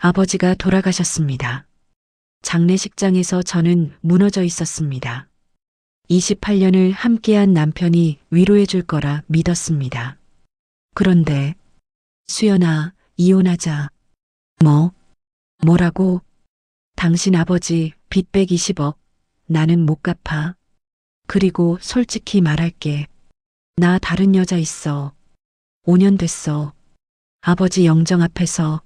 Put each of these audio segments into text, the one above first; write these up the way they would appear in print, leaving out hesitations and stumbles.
아버지가 돌아가셨습니다. 장례식장에서 저는 무너져 있었습니다. 28년을 함께한 남편이 위로해 줄 거라 믿었습니다. 그런데 수연아, 이혼하자. 뭐라고? 당신 아버지 빚 120억. 나는 못 갚아. 그리고 솔직히 말할게. 나 다른 여자 있어. 5년 됐어. 아버지 영정 앞에서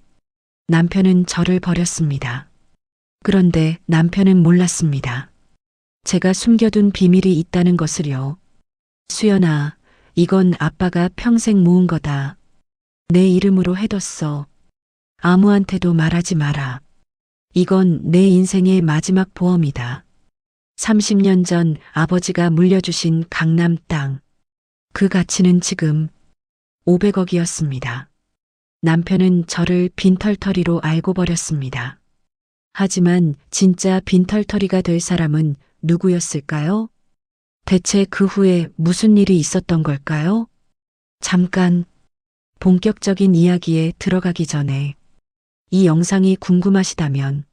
남편은 저를 버렸습니다. 그런데 남편은 몰랐습니다. 제가 숨겨둔 비밀이 있다는 것을요. 수연아, 이건 아빠가 평생 모은 거다. 내 이름으로 해뒀어. 아무한테도 말하지 마라. 이건 내 인생의 마지막 보험이다. 30년 전 아버지가 물려주신 강남 땅. 그 가치는 지금 500억이었습니다. 남편은 저를 빈털터리로 알고 버렸습니다. 하지만 진짜 빈털터리가 될 사람은 누구였을까요? 대체 그 후에 무슨 일이 있었던 걸까요? 잠깐, 본격적인 이야기에 들어가기 전에 이 영상이 궁금하시다면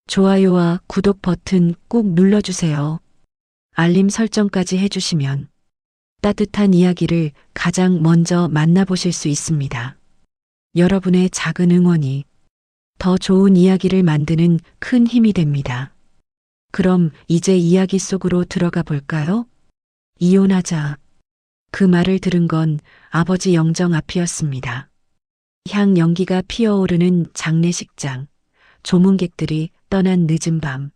좋아요와 구독 버튼 꼭 눌러주세요. 알림 설정까지 해주시면 따뜻한 이야기를 가장 먼저 만나보실 수 있습니다. 여러분의 작은 응원이 더 좋은 이야기를 만드는 큰 힘이 됩니다. 그럼 이제 이야기 속으로 들어가 볼까요? 이혼하자. 그 말을 들은 건 아버지 영정 앞이었습니다. 향 연기가 피어오르는 장례식장. 조문객들이 떠난 늦은 밤.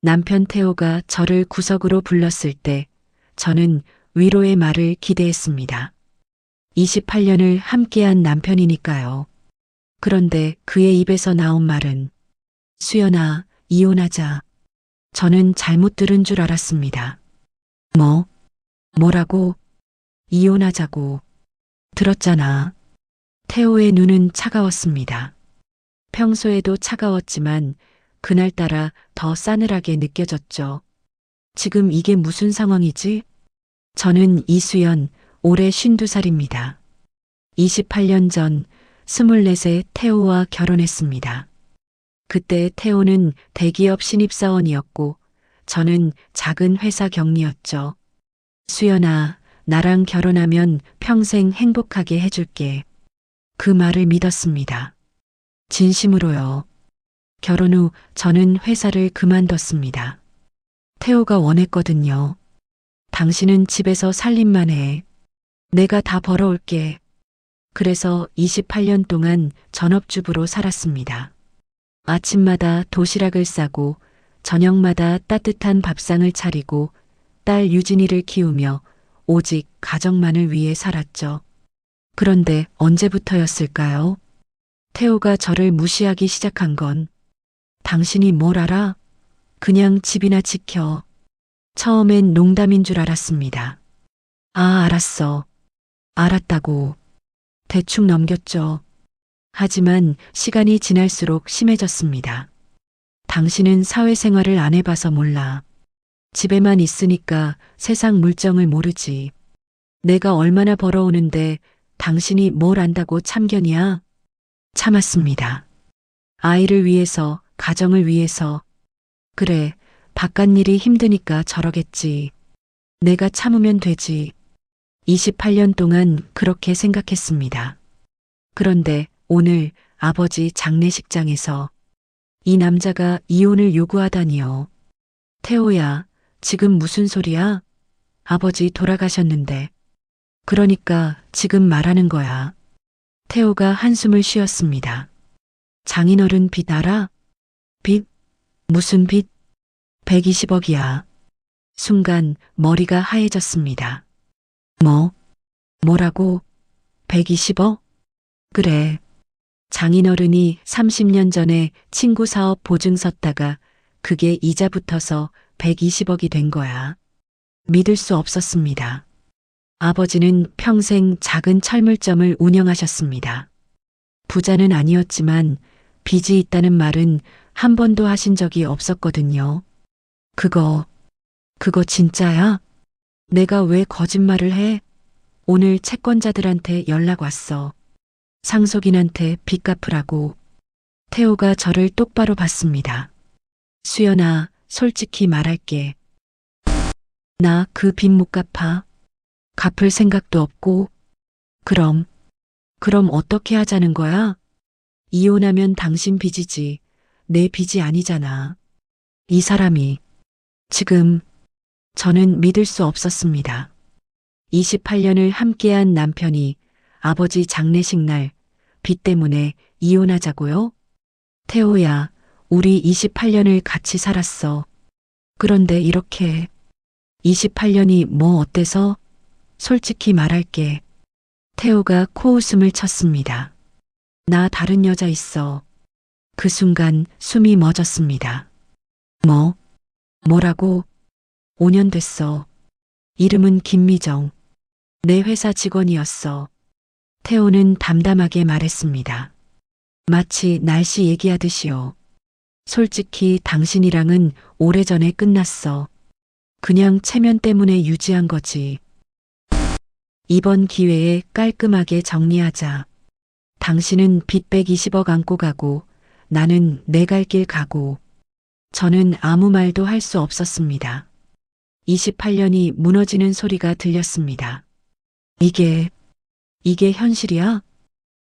남편 태호가 저를 구석으로 불렀을 때 저는 위로의 말을 기대했습니다. 28년을 함께한 남편이니까요. 그런데 그의 입에서 나온 말은 수연아, 이혼하자. 저는 잘못 들은 줄 알았습니다. 뭐라고? 이혼하자고. 들었잖아. 태호의 눈은 차가웠습니다. 평소에도 차가웠지만 그날따라 더 싸늘하게 느껴졌죠. 지금 이게 무슨 상황이지? 저는 이수연, 올해 52살입니다. 28년 전 24세 태호와 결혼했습니다. 그때 태호는 대기업 신입사원이었고 저는 작은 회사 경리였죠. 수연아, 나랑 결혼하면 평생 행복하게 해줄게. 그 말을 믿었습니다. 진심으로요. 결혼 후 저는 회사를 그만뒀습니다. 태호가 원했거든요. 당신은 집에서 살림만 해. 내가 다 벌어올게. 그래서 28년 동안 전업주부로 살았습니다. 아침마다 도시락을 싸고 저녁마다 따뜻한 밥상을 차리고 딸 유진이를 키우며 오직 가정만을 위해 살았죠. 그런데 언제부터였을까요? 태호가 저를 무시하기 시작한 건 당신이 뭘 알아? 그냥 집이나 지켜. 처음엔 농담인 줄 알았습니다. 아, 알았어. 알았다고. 대충 넘겼죠. 하지만 시간이 지날수록 심해졌습니다. 당신은 사회생활을 안 해봐서 몰라. 집에만 있으니까 세상 물정을 모르지. 내가 얼마나 벌어오는데 당신이 뭘 안다고 참견이야? 참았습니다. 아이를 위해서, 가정을 위해서. 그래, 바깥일이 힘드니까 저러겠지. 내가 참으면 되지. 28년 동안 그렇게 생각했습니다. 그런데 오늘 아버지 장례식장에서 이 남자가 이혼을 요구하다니요. 태호야, 지금 무슨 소리야? 아버지 돌아가셨는데. 그러니까 지금 말하는 거야. 태호가 한숨을 쉬었습니다. 장인어른 빚 알아? 빚? 무슨 빚? 120억이야. 순간 머리가 하얘졌습니다. 뭐라고? 120억? 그래. 장인어른이 30년 전에 친구 사업 보증 섰다가 그게 이자 붙어서 120억이 된 거야. 믿을 수 없었습니다. 아버지는 평생 작은 철물점을 운영하셨습니다. 부자는 아니었지만 빚이 있다는 말은 한 번도 하신 적이 없었거든요. 그거 진짜야? 내가 왜 거짓말을 해? 오늘 채권자들한테 연락 왔어. 상속인한테 빚 갚으라고. 태호가 저를 똑바로 봤습니다. 수연아, 솔직히 말할게. 나 그 빚 못 갚아. 갚을 생각도 없고. 그럼 어떻게 하자는 거야? 이혼하면 당신 빚이지. 내 빚이 아니잖아. 이 사람이. 지금 저는 믿을 수 없었습니다. 28년을 함께한 남편이 아버지 장례식 날 빚 때문에 이혼하자고요? 태호야, 우리 28년을 같이 살았어. 그런데 이렇게 28년이 뭐 어때서? 솔직히 말할게. 태호가 코웃음을 쳤습니다. 나 다른 여자 있어. 그 순간 숨이 멎었습니다. 뭐라고? 5년 됐어. 이름은 김미정. 내 회사 직원이었어. 태호는 담담하게 말했습니다. 마치 날씨 얘기하듯이요. 솔직히 당신이랑은 오래전에 끝났어. 그냥 체면 때문에 유지한 거지. 이번 기회에 깔끔하게 정리하자. 당신은 빚 120억 안고 가고 나는 내 갈 길 가고. 저는 아무 말도 할 수 없었습니다. 28년이 무너지는 소리가 들렸습니다. 이게 현실이야?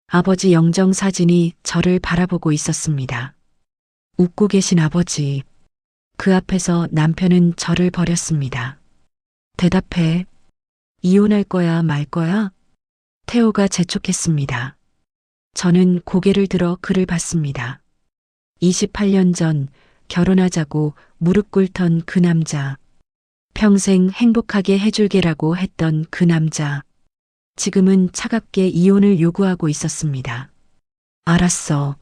아버지 영정 사진이 저를 바라보고 있었습니다. 웃고 계신 아버지. 그 앞에서 남편은 저를 버렸습니다. 대답해. 이혼할 거야, 말 거야? 태호가 재촉했습니다. 저는 고개를 들어 그를 봤습니다. 28년 전 결혼하자고 무릎 꿇던 그 남자. 평생 행복하게 해줄게라고 했던 그 남자. 지금은 차갑게 이혼을 요구하고 있었습니다. 알았어.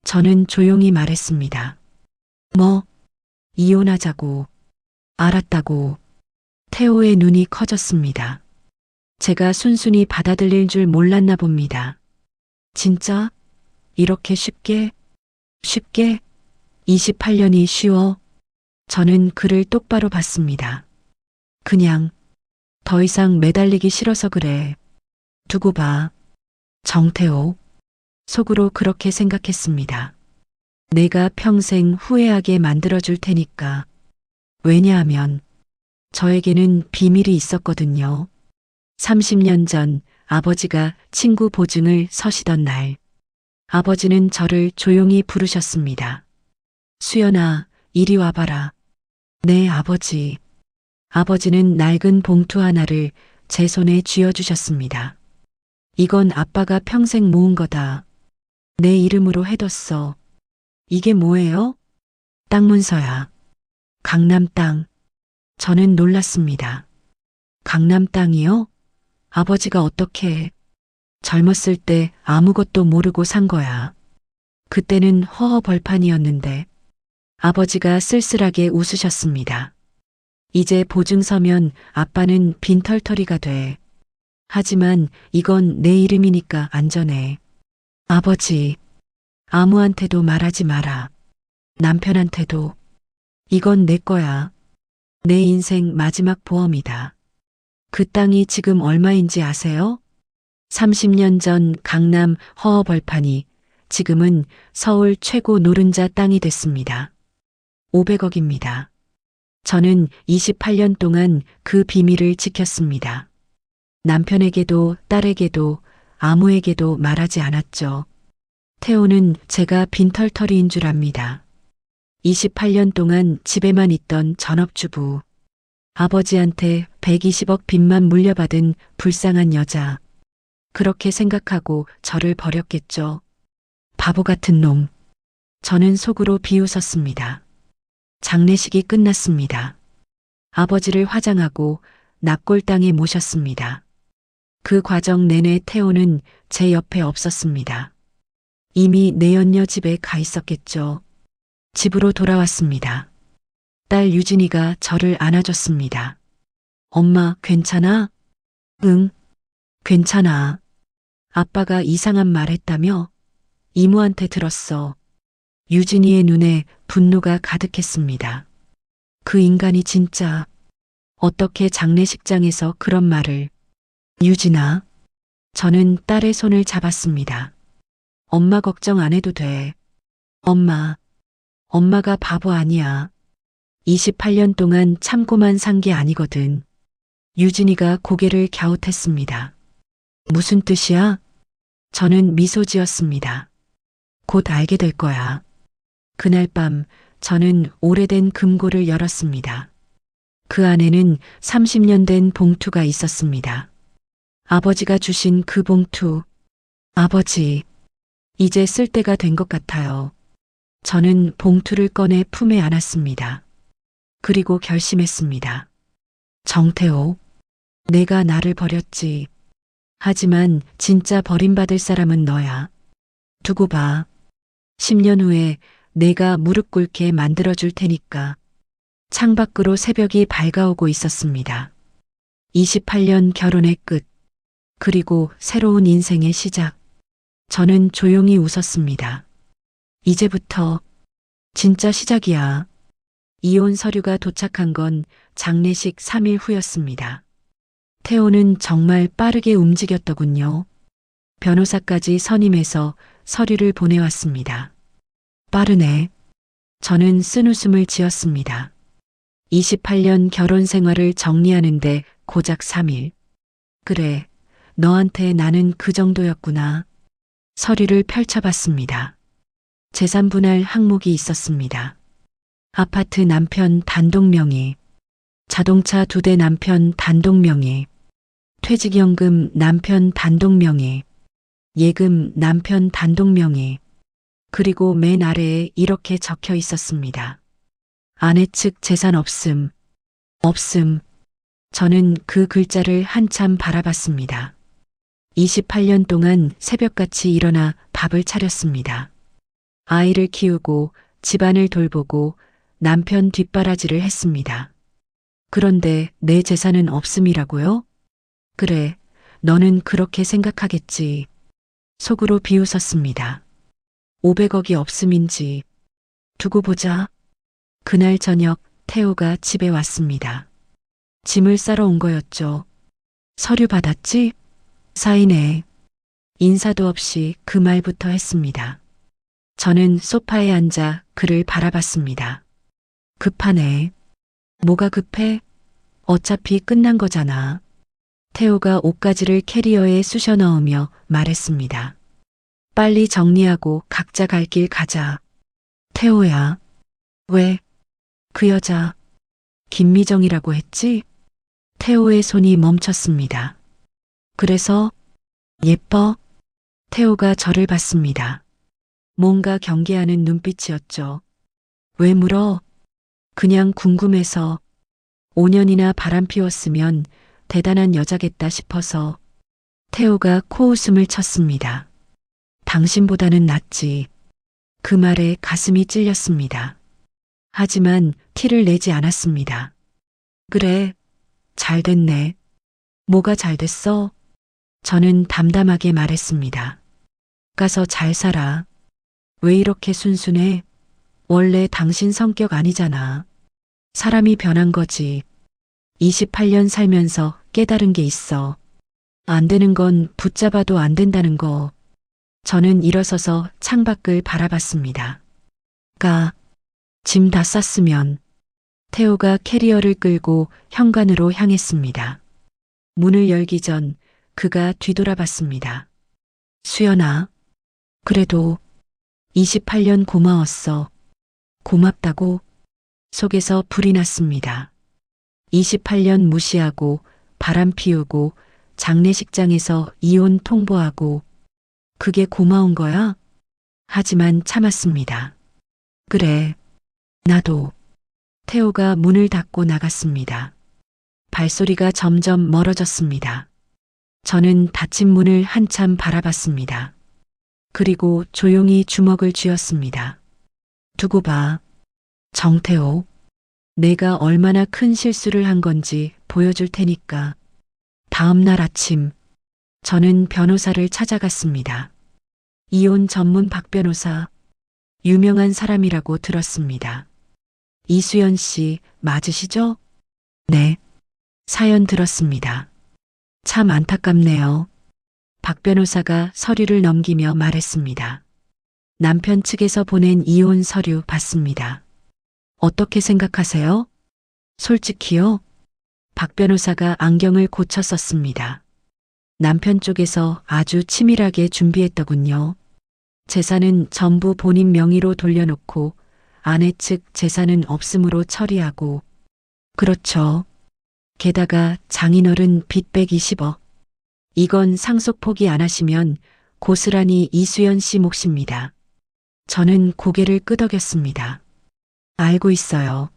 저는 조용히 말했습니다. 뭐? 이혼하자고. 알았다고. 태호의 눈이 커졌습니다. 제가 순순히 받아들일 줄 몰랐나 봅니다. 진짜? 이렇게 쉽게? 28년이 쉬워? 저는 그를 똑바로 봤습니다. 그냥 더 이상 매달리기 싫어서 그래. 두고 봐. 정태호. 속으로 그렇게 생각했습니다. 내가 평생 후회하게 만들어줄 테니까. 왜냐하면 저에게는 비밀이 있었거든요. 30년 전 아버지가 친구 보증을 서시던 날, 아버지는 저를 조용히 부르셨습니다. 수연아, 이리 와봐라. 네, 아버지. 아버지는 낡은 봉투 하나를 제 손에 쥐어주셨습니다. 이건 아빠가 평생 모은 거다. 내 이름으로 해뒀어. 이게 뭐예요? 땅 문서야. 강남 땅. 저는 놀랐습니다. 강남 땅이요? 아버지가 어떻게? 젊었을 때 아무것도 모르고 산 거야. 그때는 허허벌판이었는데. 아버지가 쓸쓸하게 웃으셨습니다. 이제 보증 서면 아빠는 빈털터리가 돼. 하지만 이건 내 이름이니까 안전해. 아버지, 아무한테도 말하지 마라. 남편한테도. 이건 내 거야. 내 인생 마지막 보험이다. 그 땅이 지금 얼마인지 아세요? 30년 전 강남 허허벌판이 지금은 서울 최고 노른자 땅이 됐습니다. 500억입니다. 저는 28년 동안 그 비밀을 지켰습니다. 남편에게도 딸에게도 아무에게도 말하지 않았죠. 태호는 제가 빈털터리인 줄 압니다. 28년 동안 집에만 있던 전업주부. 아버지한테 120억 빚만 물려받은 불쌍한 여자. 그렇게 생각하고 저를 버렸겠죠. 바보 같은 놈. 저는 속으로 비웃었습니다. 장례식이 끝났습니다. 아버지를 화장하고 납골당에 모셨습니다. 그 과정 내내 태호는 제 옆에 없었습니다. 이미 내연녀 집에 가 있었겠죠. 집으로 돌아왔습니다. 딸 유진이가 저를 안아줬습니다. 엄마, 괜찮아? 응, 괜찮아. 아빠가 이상한 말 했다며? 이모한테 들었어. 유진이의 눈에 분노가 가득했습니다. 그 인간이 진짜 어떻게 장례식장에서 그런 말을. 유진아. 저는 딸의 손을 잡았습니다. 엄마 걱정 안 해도 돼. 엄마가 바보 아니야. 28년 동안 참고만 산 게 아니거든. 유진이가 고개를 갸웃했습니다. 무슨 뜻이야? 저는 미소 지었습니다. 곧 알게 될 거야. 그날 밤 저는 오래된 금고를 열었습니다. 그 안에는 30년 된 봉투가 있었습니다. 아버지가 주신 그 봉투. 아버지, 이제 쓸 때가 된 것 같아요. 저는 봉투를 꺼내 품에 안았습니다. 그리고 결심했습니다. 정태호, 내가 나를 버렸지. 하지만 진짜 버림받을 사람은 너야. 두고 봐. 10년 후에 내가 무릎 꿇게 만들어줄 테니까. 창밖으로 새벽이 밝아오고 있었습니다. 28년 결혼의 끝. 그리고 새로운 인생의 시작. 저는 조용히 웃었습니다. 이제부터 진짜 시작이야. 이혼 서류가 도착한 건 장례식 3일 후였습니다. 태호는 정말 빠르게 움직였더군요. 변호사까지 선임해서 서류를 보내왔습니다. 빠르네. 저는 쓴웃음을 지었습니다. 28년 결혼 생활을 정리하는데 고작 3일. 그래, 너한테 나는 그 정도였구나. 서류를 펼쳐봤습니다. 재산 분할 항목이 있었습니다. 아파트 남편 단독 명의, 자동차 2대 남편 단독 명의, 퇴직연금 남편 단독 명의, 예금 남편 단독 명의, 그리고 맨 아래에 이렇게 적혀 있었습니다. 아내 측 재산 없음. 저는 그 글자를 한참 바라봤습니다. 28년 동안 새벽같이 일어나 밥을 차렸습니다. 아이를 키우고 집안을 돌보고 남편 뒷바라지를 했습니다. 그런데 내 재산은 없음이라고요? 그래, 너는 그렇게 생각하겠지. 속으로 비웃었습니다. 500억이 없음인지. 두고 보자. 그날 저녁 태호가 집에 왔습니다. 짐을 싸러 온 거였죠. 서류 받았지? 사인해. 인사도 없이 그 말부터 했습니다. 저는 소파에 앉아 그를 바라봤습니다. 급하네. 뭐가 급해? 어차피 끝난 거잖아. 태호가 옷가지를 캐리어에 쑤셔 넣으며 말했습니다. 빨리 정리하고 각자 갈 길 가자. 태호야. 왜? 그 여자 김미정이라고 했지? 태호의 손이 멈췄습니다. 그래서 예뻐? 태호가 저를 봤습니다. 뭔가 경계하는 눈빛이었죠. 왜 물어? 그냥 궁금해서. 5년이나 바람 피웠으면 대단한 여자겠다 싶어서. 태호가 코웃음을 쳤습니다. 당신보다는 낫지. 그 말에 가슴이 찔렸습니다. 하지만 티를 내지 않았습니다. 그래, 잘 됐네. 뭐가 잘 됐어? 저는 담담하게 말했습니다. 가서 잘 살아. 왜 이렇게 순순해? 원래 당신 성격 아니잖아. 사람이 변한 거지. 28년 살면서 깨달은 게 있어. 안 되는 건 붙잡아도 안 된다는 거. 저는 일어서서 창밖을 바라봤습니다. 짐 다 쌌으면. 태호가 캐리어를 끌고 현관으로 향했습니다. 문을 열기 전 그가 뒤돌아봤습니다. 수연아, 그래도 28년 고마웠어. 고맙다고? 속에서 불이 났습니다. 28년 무시하고 바람 피우고 장례식장에서 이혼 통보하고 그게 고마운 거야? 하지만 참았습니다. 그래, 나도. 태호가 문을 닫고 나갔습니다. 발소리가 점점 멀어졌습니다. 저는 닫힌 문을 한참 바라봤습니다. 그리고 조용히 주먹을 쥐었습니다. 두고 봐. 정태호, 내가 얼마나 큰 실수를 한 건지 보여줄 테니까. 다음 날 아침, 저는 변호사를 찾아갔습니다. 이혼 전문 박 변호사, 유명한 사람이라고 들었습니다. 이수연 씨 맞으시죠? 네. 사연 들었습니다. 참 안타깝네요. 박 변호사가 서류를 넘기며 말했습니다. 남편 측에서 보낸 이혼 서류 받습니다. 어떻게 생각하세요? 솔직히요? 박 변호사가 안경을 고쳐 썼습니다. 남편 쪽에서 아주 치밀하게 준비했더군요. 재산은 전부 본인 명의로 돌려놓고 아내 측 재산은 없음으로 처리하고. 그렇죠. 게다가 장인어른 빚 120억. 이건 상속 포기 안 하시면 고스란히 이수연 씨 몫입니다. 저는 고개를 끄덕였습니다. 알고 있어요.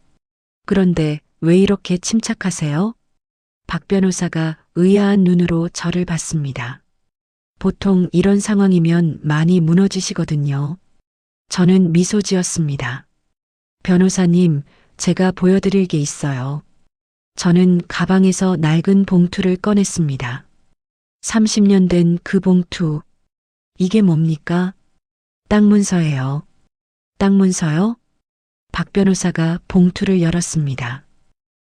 그런데 왜 이렇게 침착하세요? 박 변호사가 의아한 눈으로 저를 봤습니다. 보통 이런 상황이면 많이 무너지시거든요. 저는 미소 지었습니다. 변호사님, 제가 보여드릴 게 있어요. 저는 가방에서 낡은 봉투를 꺼냈습니다. 30년 된 그 봉투. 이게 뭡니까? 땅 문서예요. 땅 문서요? 박 변호사가 봉투를 열었습니다.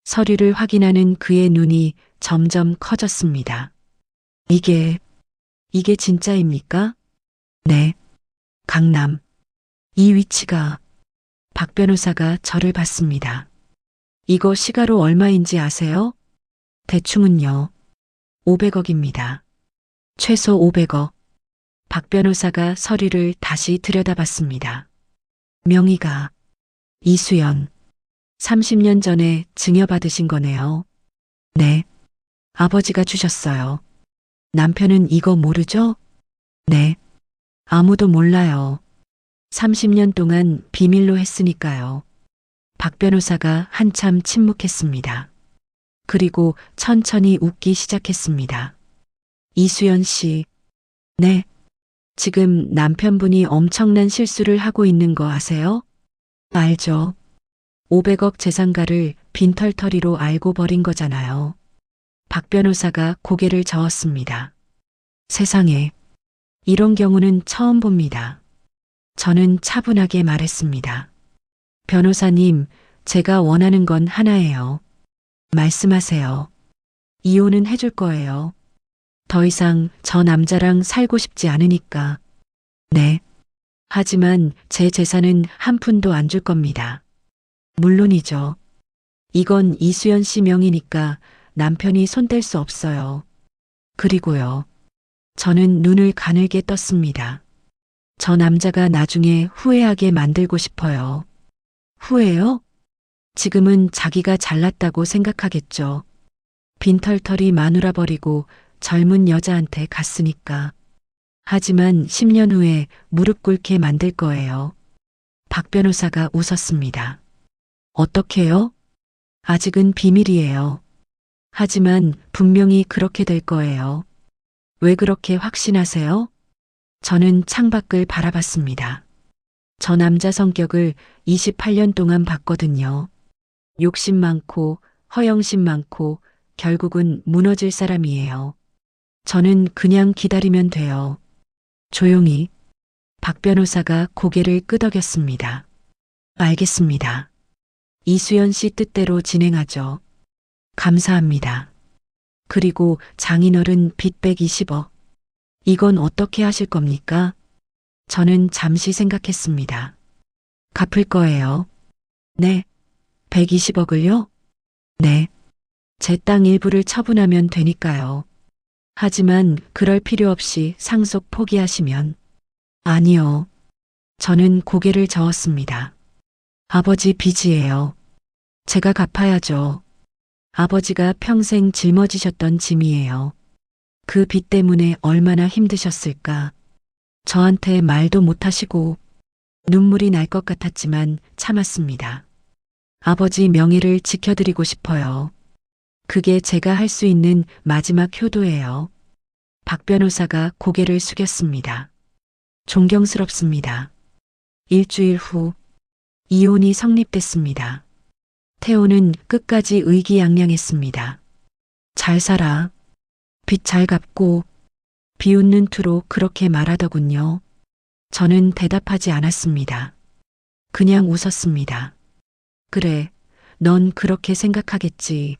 서류를 확인하는 그의 눈이 점점 커졌습니다. 이게 진짜입니까? 네. 강남. 이 위치가. 박 변호사가 저를 봤습니다. 이거 시가로 얼마인지 아세요? 대충은요. 500억입니다. 최소 500억. 박 변호사가 서류를 다시 들여다봤습니다. 명의가 이수연. 30년 전에 증여받으신 거네요. 네. 아버지가 주셨어요. 남편은 이거 모르죠? 네. 아무도 몰라요. 30년 동안 비밀로 했으니까요. 박 변호사가 한참 침묵했습니다. 그리고 천천히 웃기 시작했습니다. 이수연 씨. 네. 지금 남편분이 엄청난 실수를 하고 있는 거 아세요? 알죠. 500억 재산가를 빈털터리로 알고 버린 거잖아요. 박 변호사가 고개를 저었습니다. 세상에, 이런 경우는 처음 봅니다. 저는 차분하게 말했습니다. 변호사님, 제가 원하는 건 하나예요. 말씀하세요. 이혼은 해줄 거예요. 더 이상 저 남자랑 살고 싶지 않으니까. 네. 하지만 제 재산은 한 푼도 안 줄 겁니다. 물론이죠. 이건 이수연 씨 명의니까 남편이 손댈 수 없어요. 그리고요. 저는 눈을 가늘게 떴습니다. 저 남자가 나중에 후회하게 만들고 싶어요. 후회요? 지금은 자기가 잘났다고 생각하겠죠. 빈털터리 마누라 버리고 젊은 여자한테 갔으니까. 하지만 10년 후에 무릎 꿇게 만들 거예요. 박 변호사가 웃었습니다. 어떻게요? 아직은 비밀이에요. 하지만 분명히 그렇게 될 거예요. 왜 그렇게 확신하세요? 저는 창밖을 바라봤습니다. 저 남자 성격을 28년 동안 봤거든요. 욕심 많고 허영심 많고 결국은 무너질 사람이에요. 저는 그냥 기다리면 돼요. 조용히. 박 변호사가 고개를 끄덕였습니다. 알겠습니다. 이수연 씨 뜻대로 진행하죠. 감사합니다. 그리고 장인어른 빚 120억. 이건 어떻게 하실 겁니까? 저는 잠시 생각했습니다. 갚을 거예요. 네. 120억을요? 네. 제 땅 일부를 처분하면 되니까요. 하지만 그럴 필요 없이 상속 포기하시면. 아니요. 저는 고개를 저었습니다. 아버지 빚이에요. 제가 갚아야죠. 아버지가 평생 짊어지셨던 짐이에요. 그 빚 때문에 얼마나 힘드셨을까. 저한테 말도 못하시고 눈물이 날 것 같았지만 참았습니다. 아버지 명예를 지켜드리고 싶어요. 그게 제가 할 수 있는 마지막 효도예요. 박 변호사가 고개를 숙였습니다. 존경스럽습니다. 일주일 후 이혼이 성립됐습니다. 태호는 끝까지 의기양양했습니다. 잘 살아. 빚 잘 갚고. 비웃는 투로 그렇게 말하더군요. 저는 대답하지 않았습니다. 그냥 웃었습니다. 그래, 넌 그렇게 생각하겠지.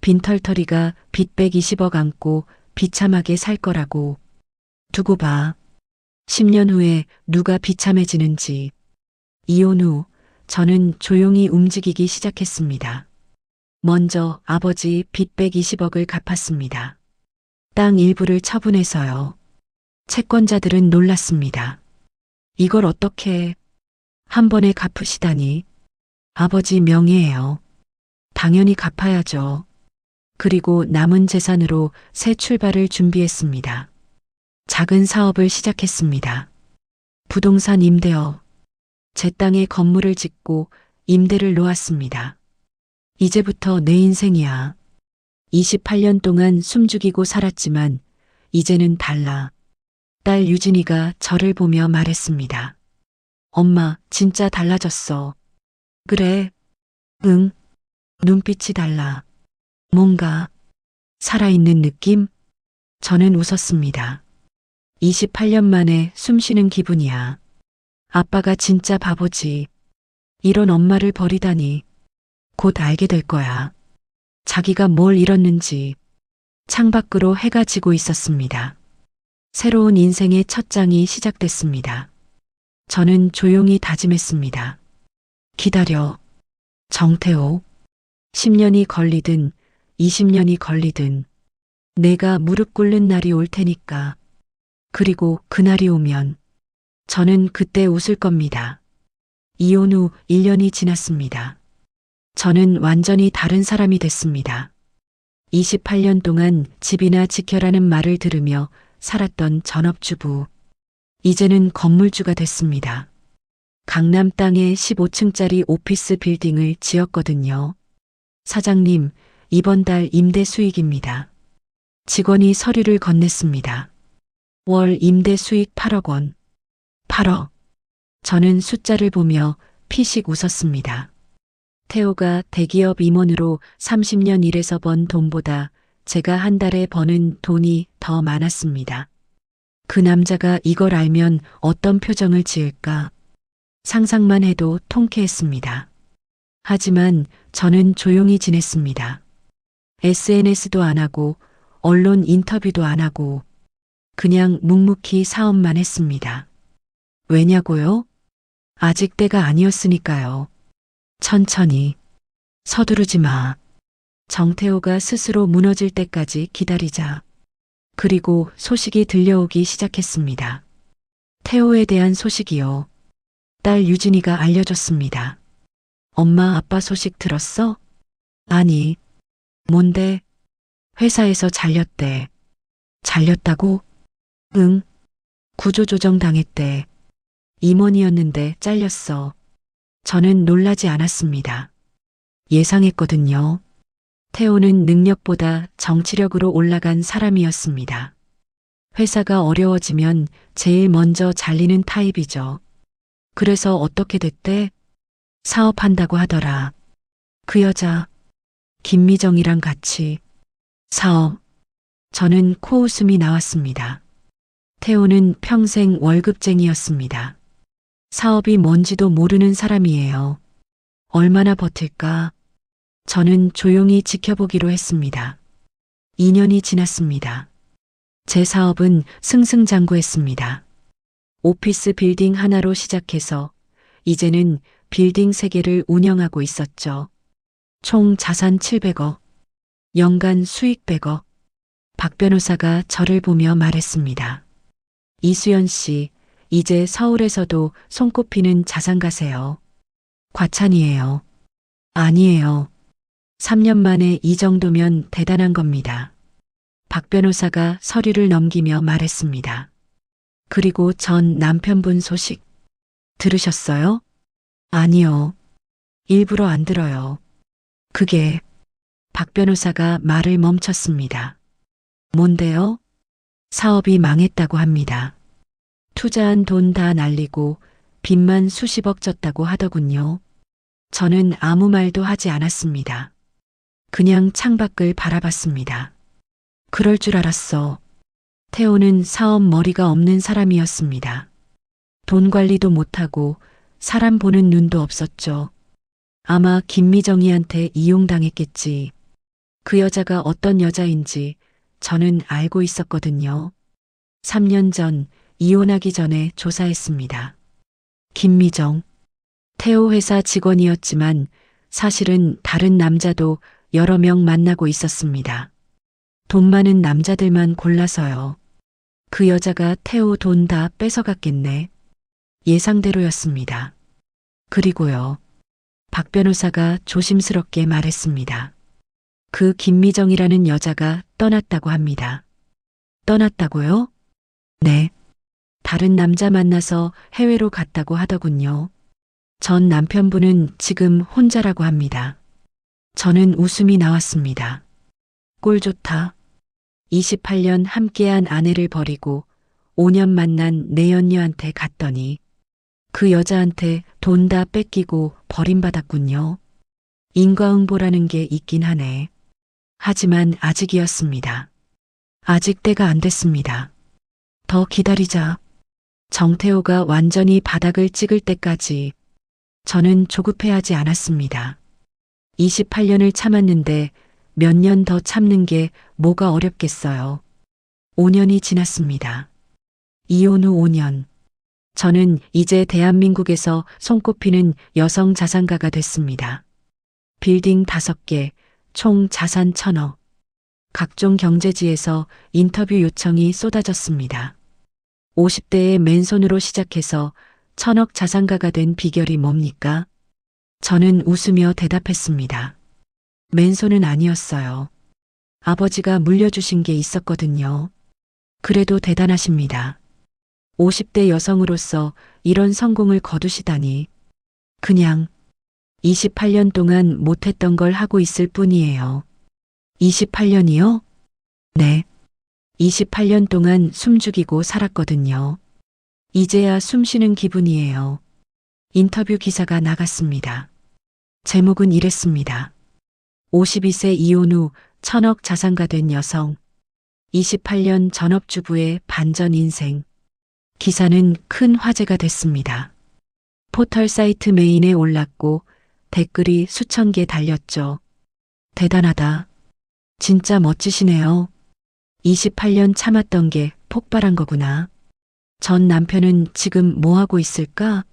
빈털터리가 빚 120억 안고 비참하게 살 거라고. 두고 봐. 10년 후에 누가 비참해지는지. 이혼 후 저는 조용히 움직이기 시작했습니다. 먼저 아버지 빚 120억을 갚았습니다. 땅 일부를 처분해서요. 채권자들은 놀랐습니다. 이걸 어떻게 한 번에 갚으시다니. 아버지 명의예요. 당연히 갚아야죠. 그리고 남은 재산으로 새 출발을 준비했습니다. 작은 사업을 시작했습니다. 부동산 임대업. 제 땅에 건물을 짓고 임대를 놓았습니다. 이제부터 내 인생이야. 28년 동안 숨죽이고 살았지만 이제는 달라. 딸 유진이가 저를 보며 말했습니다. 엄마, 진짜 달라졌어. 그래? 응. 눈빛이 달라. 뭔가 살아있는 느낌? 저는 웃었습니다. 28년 만에 숨 쉬는 기분이야. 아빠가 진짜 바보지. 이런 엄마를 버리다니. 곧 알게 될 거야. 자기가 뭘 잃었는지. 창밖으로 해가 지고 있었습니다. 새로운 인생의 첫 장이 시작됐습니다. 저는 조용히 다짐했습니다. 기다려. 정태호. 10년이 걸리든 20년이 걸리든 내가 무릎 꿇는 날이 올 테니까. 그리고 그날이 오면 저는 그때 웃을 겁니다. 이혼 후 1년이 지났습니다. 저는 완전히 다른 사람이 됐습니다. 28년 동안 집이나 지켜라는 말을 들으며 살았던 전업주부. 이제는 건물주가 됐습니다. 강남 땅에 15층짜리 오피스 빌딩을 지었거든요. 사장님, 이번 달 임대 수익입니다. 직원이 서류를 건넸습니다. 월 임대 수익 8억 원. 8억. 저는 숫자를 보며 피식 웃었습니다. 태호가 대기업 임원으로 30년 일해서 번 돈보다 제가 한 달에 버는 돈이 더 많았습니다. 그 남자가 이걸 알면 어떤 표정을 지을까? 상상만 해도 통쾌했습니다. 하지만 저는 조용히 지냈습니다. SNS도 안 하고 언론 인터뷰도 안 하고 그냥 묵묵히 사업만 했습니다. 왜냐고요? 아직 때가 아니었으니까요. 천천히. 서두르지 마. 정태호가 스스로 무너질 때까지 기다리자. 그리고 소식이 들려오기 시작했습니다. 태호에 대한 소식이요. 딸 유진이가 알려줬습니다. 엄마 아빠 소식 들었어? 아니. 뭔데? 회사에서 잘렸대. 잘렸다고? 응. 구조조정 당했대. 임원이었는데 잘렸어. 저는 놀라지 않았습니다. 예상했거든요. 태호는 능력보다 정치력으로 올라간 사람이었습니다. 회사가 어려워지면 제일 먼저 잘리는 타입이죠. 그래서 어떻게 됐대? 사업한다고 하더라. 그 여자, 김미정이랑 같이. 사업. 저는 코웃음이 나왔습니다. 태호는 평생 월급쟁이였습니다. 사업이 뭔지도 모르는 사람이에요. 얼마나 버틸까? 저는 조용히 지켜보기로 했습니다. 2년이 지났습니다. 제 사업은 승승장구했습니다. 오피스 빌딩 하나로 시작해서 이제는 빌딩 3개를 운영하고 있었죠. 총 자산 700억, 연간 수익 100억. 박 변호사가 저를 보며 말했습니다. 이수연 씨, 이제 서울에서도 손꼽히는 자산가세요. 과찬이에요. 아니에요. 3년 만에 이 정도면 대단한 겁니다. 박 변호사가 서류를 넘기며 말했습니다. 그리고 전 남편분 소식 들으셨어요? 아니요. 일부러 안 들어요. 그게 박 변호사가 말을 멈췄습니다. 뭔데요? 사업이 망했다고 합니다. 투자한 돈 다 날리고 빚만 수십억 졌다고 하더군요. 저는 아무 말도 하지 않았습니다. 그냥 창밖을 바라봤습니다. 그럴 줄 알았어. 태호는 사업 머리가 없는 사람이었습니다. 돈 관리도 못하고 사람 보는 눈도 없었죠. 아마 김미정이한테 이용당했겠지. 그 여자가 어떤 여자인지 저는 알고 있었거든요. 3년 전 이혼하기 전에 조사했습니다. 김미정. 태호 회사 직원이었지만 사실은 다른 남자도 여러 명 만나고 있었습니다. 돈 많은 남자들만 골라서요. 그 여자가 태호 돈 다 뺏어갔겠네. 예상대로였습니다. 그리고요. 박 변호사가 조심스럽게 말했습니다. 그 김미정이라는 여자가 떠났다고 합니다. 떠났다고요? 네. 다른 남자 만나서 해외로 갔다고 하더군요. 전 남편분은 지금 혼자라고 합니다. 저는 웃음이 나왔습니다. 꼴 좋다. 28년 함께한 아내를 버리고 5년 만난 내연녀한테 갔더니 그 여자한테 돈 다 뺏기고 버림받았군요. 인과응보라는 게 있긴 하네. 하지만 아직이었습니다. 아직 때가 안 됐습니다. 더 기다리자. 정태호가 완전히 바닥을 찍을 때까지 저는 조급해하지 않았습니다. 28년을 참았는데 몇 년 더 참는 게 뭐가 어렵겠어요. 5년이 지났습니다. 이혼 후 5년. 저는 이제 대한민국에서 손꼽히는 여성 자산가가 됐습니다. 빌딩 5개, 총 자산 1,000억. 각종 경제지에서 인터뷰 요청이 쏟아졌습니다. 50대에 맨손으로 시작해서 1,000억 자산가가 된 비결이 뭡니까? 저는 웃으며 대답했습니다. 맨손은 아니었어요. 아버지가 물려주신 게 있었거든요. 그래도 대단하십니다. 50대 여성으로서 이런 성공을 거두시다니. 그냥 28년 동안 못했던 걸 하고 있을 뿐이에요. 28년이요? 네. 28년 동안 숨죽이고 살았거든요. 이제야 숨 쉬는 기분이에요. 인터뷰 기사가 나갔습니다. 제목은 이랬습니다. 52세 이혼 후 1,000억 자산가 된 여성. 28년 전업주부의 반전 인생. 기사는 큰 화제가 됐습니다. 포털 사이트 메인에 올랐고 댓글이 수천 개 달렸죠. 대단하다. 진짜 멋지시네요. 28년 참았던 게 폭발한 거구나. 전 남편은 지금 뭐 하고 있을까?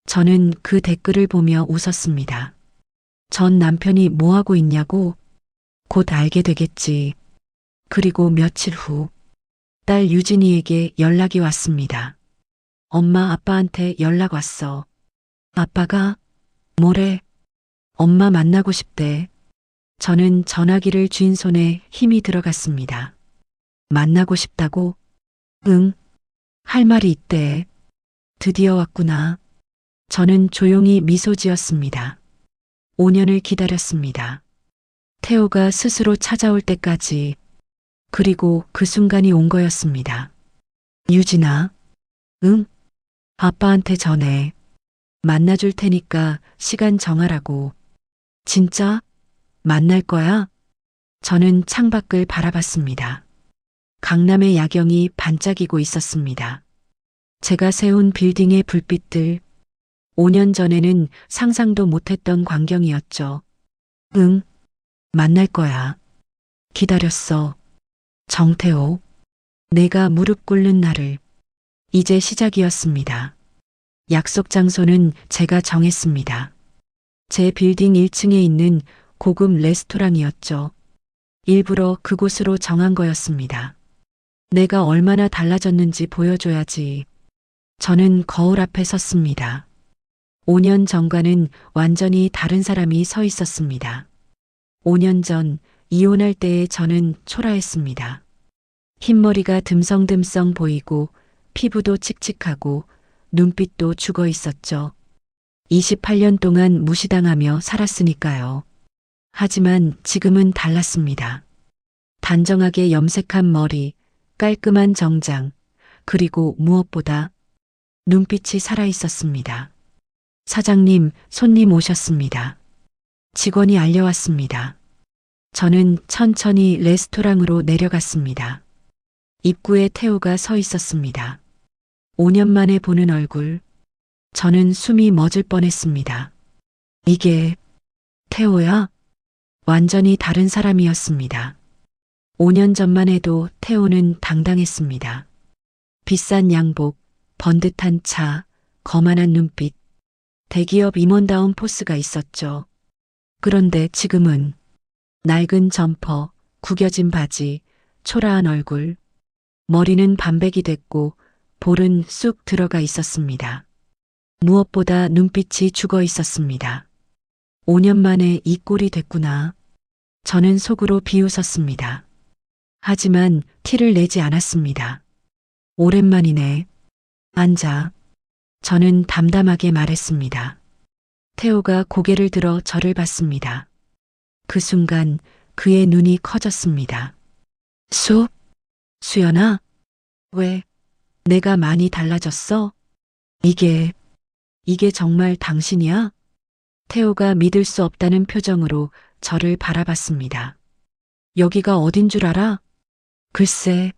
저는 그 댓글을 보며 웃었습니다. 전 남편이 뭐 하고 있냐고? 곧 알게 되겠지. 그리고 며칠 후, 딸 유진이에게 연락이 왔습니다. 엄마 아빠한테 연락 왔어. 아빠가? 뭐래? 엄마 만나고 싶대. 저는 전화기를 쥔 손에 힘이 들어갔습니다. 만나고 싶다고? 응. 할 말이 있대. 드디어 왔구나. 저는 조용히 미소 지었습니다. 5년을 기다렸습니다. 태호가 스스로 찾아올 때까지. 그리고 그 순간이 온 거였습니다. 유진아. 응? 아빠한테 전해. 만나줄 테니까 시간 정하라고. 진짜? 만날 거야? 저는 창밖을 바라봤습니다. 강남의 야경이 반짝이고 있었습니다. 제가 세운 빌딩의 불빛들. 5년 전에는 상상도 못했던 광경이었죠. 응, 만날 거야. 기다렸어. 정태호. 내가 무릎 꿇는 날을. 이제 시작이었습니다. 약속 장소는 제가 정했습니다. 제 빌딩 1층에 있는 고급 레스토랑이었죠. 일부러 그곳으로 정한 거였습니다. 내가 얼마나 달라졌는지 보여줘야지. 저는 거울 앞에 섰습니다. 5년 전과는 완전히 다른 사람이 서 있었습니다. 5년 전 이혼할 때의 저는 초라했습니다. 흰머리가 듬성듬성 보이고 피부도 칙칙하고 눈빛도 죽어 있었죠. 28년 동안 무시당하며 살았으니까요. 하지만 지금은 달랐습니다. 단정하게 염색한 머리, 깔끔한 정장, 그리고 무엇보다 눈빛이 살아 있었습니다. 사장님, 손님 오셨습니다. 직원이 알려왔습니다. 저는 천천히 레스토랑으로 내려갔습니다. 입구에 태호가 서 있었습니다. 5년 만에 보는 얼굴. 저는 숨이 멎을 뻔했습니다. 이게 태호야? 완전히 다른 사람이었습니다. 5년 전만 해도 태호는 당당했습니다. 비싼 양복, 번듯한 차, 거만한 눈빛, 대기업 임원다운 포스가 있었죠. 그런데 지금은 낡은 점퍼, 구겨진 바지, 초라한 얼굴, 머리는 반백이 됐고 볼은 쑥 들어가 있었습니다. 무엇보다 눈빛이 죽어 있었습니다. 5년 만에 이 꼴이 됐구나. 저는 속으로 비웃었습니다. 하지만 티를 내지 않았습니다. 오랜만이네. 앉아. 저는 담담하게 말했습니다. 태호가 고개를 들어 저를 봤습니다. 그 순간 그의 눈이 커졌습니다. 수연아? 왜? 내가 많이 달라졌어? 이게 정말 당신이야? 태호가 믿을 수 없다는 표정으로 저를 바라봤습니다. 여기가 어딘 줄 알아? 글쎄,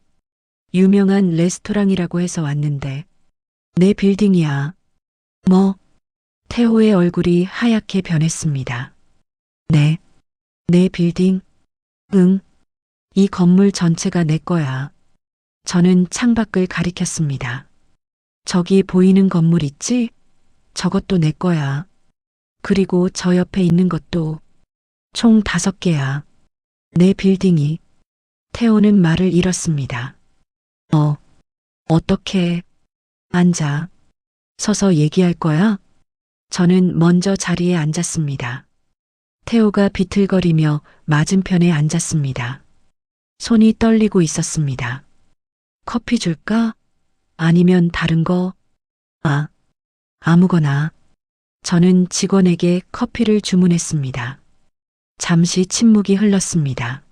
유명한 레스토랑이라고 해서 왔는데, 내 빌딩이야. 뭐? 태호의 얼굴이 하얗게 변했습니다. 네, 내 빌딩? 응, 이 건물 전체가 내 거야. 저는 창밖을 가리켰습니다. 저기 보이는 건물 있지? 저것도 내 거야. 그리고 저 옆에 있는 것도 총 5개야. 내 빌딩이. 태호는 말을 잃었습니다. 어떻게? 앉아. 서서 얘기할 거야? 저는 먼저 자리에 앉았습니다. 태호가 비틀거리며 맞은편에 앉았습니다. 손이 떨리고 있었습니다. 커피 줄까? 아니면 다른 거? 아무거나. 저는 직원에게 커피를 주문했습니다. 잠시 침묵이 흘렀습니다.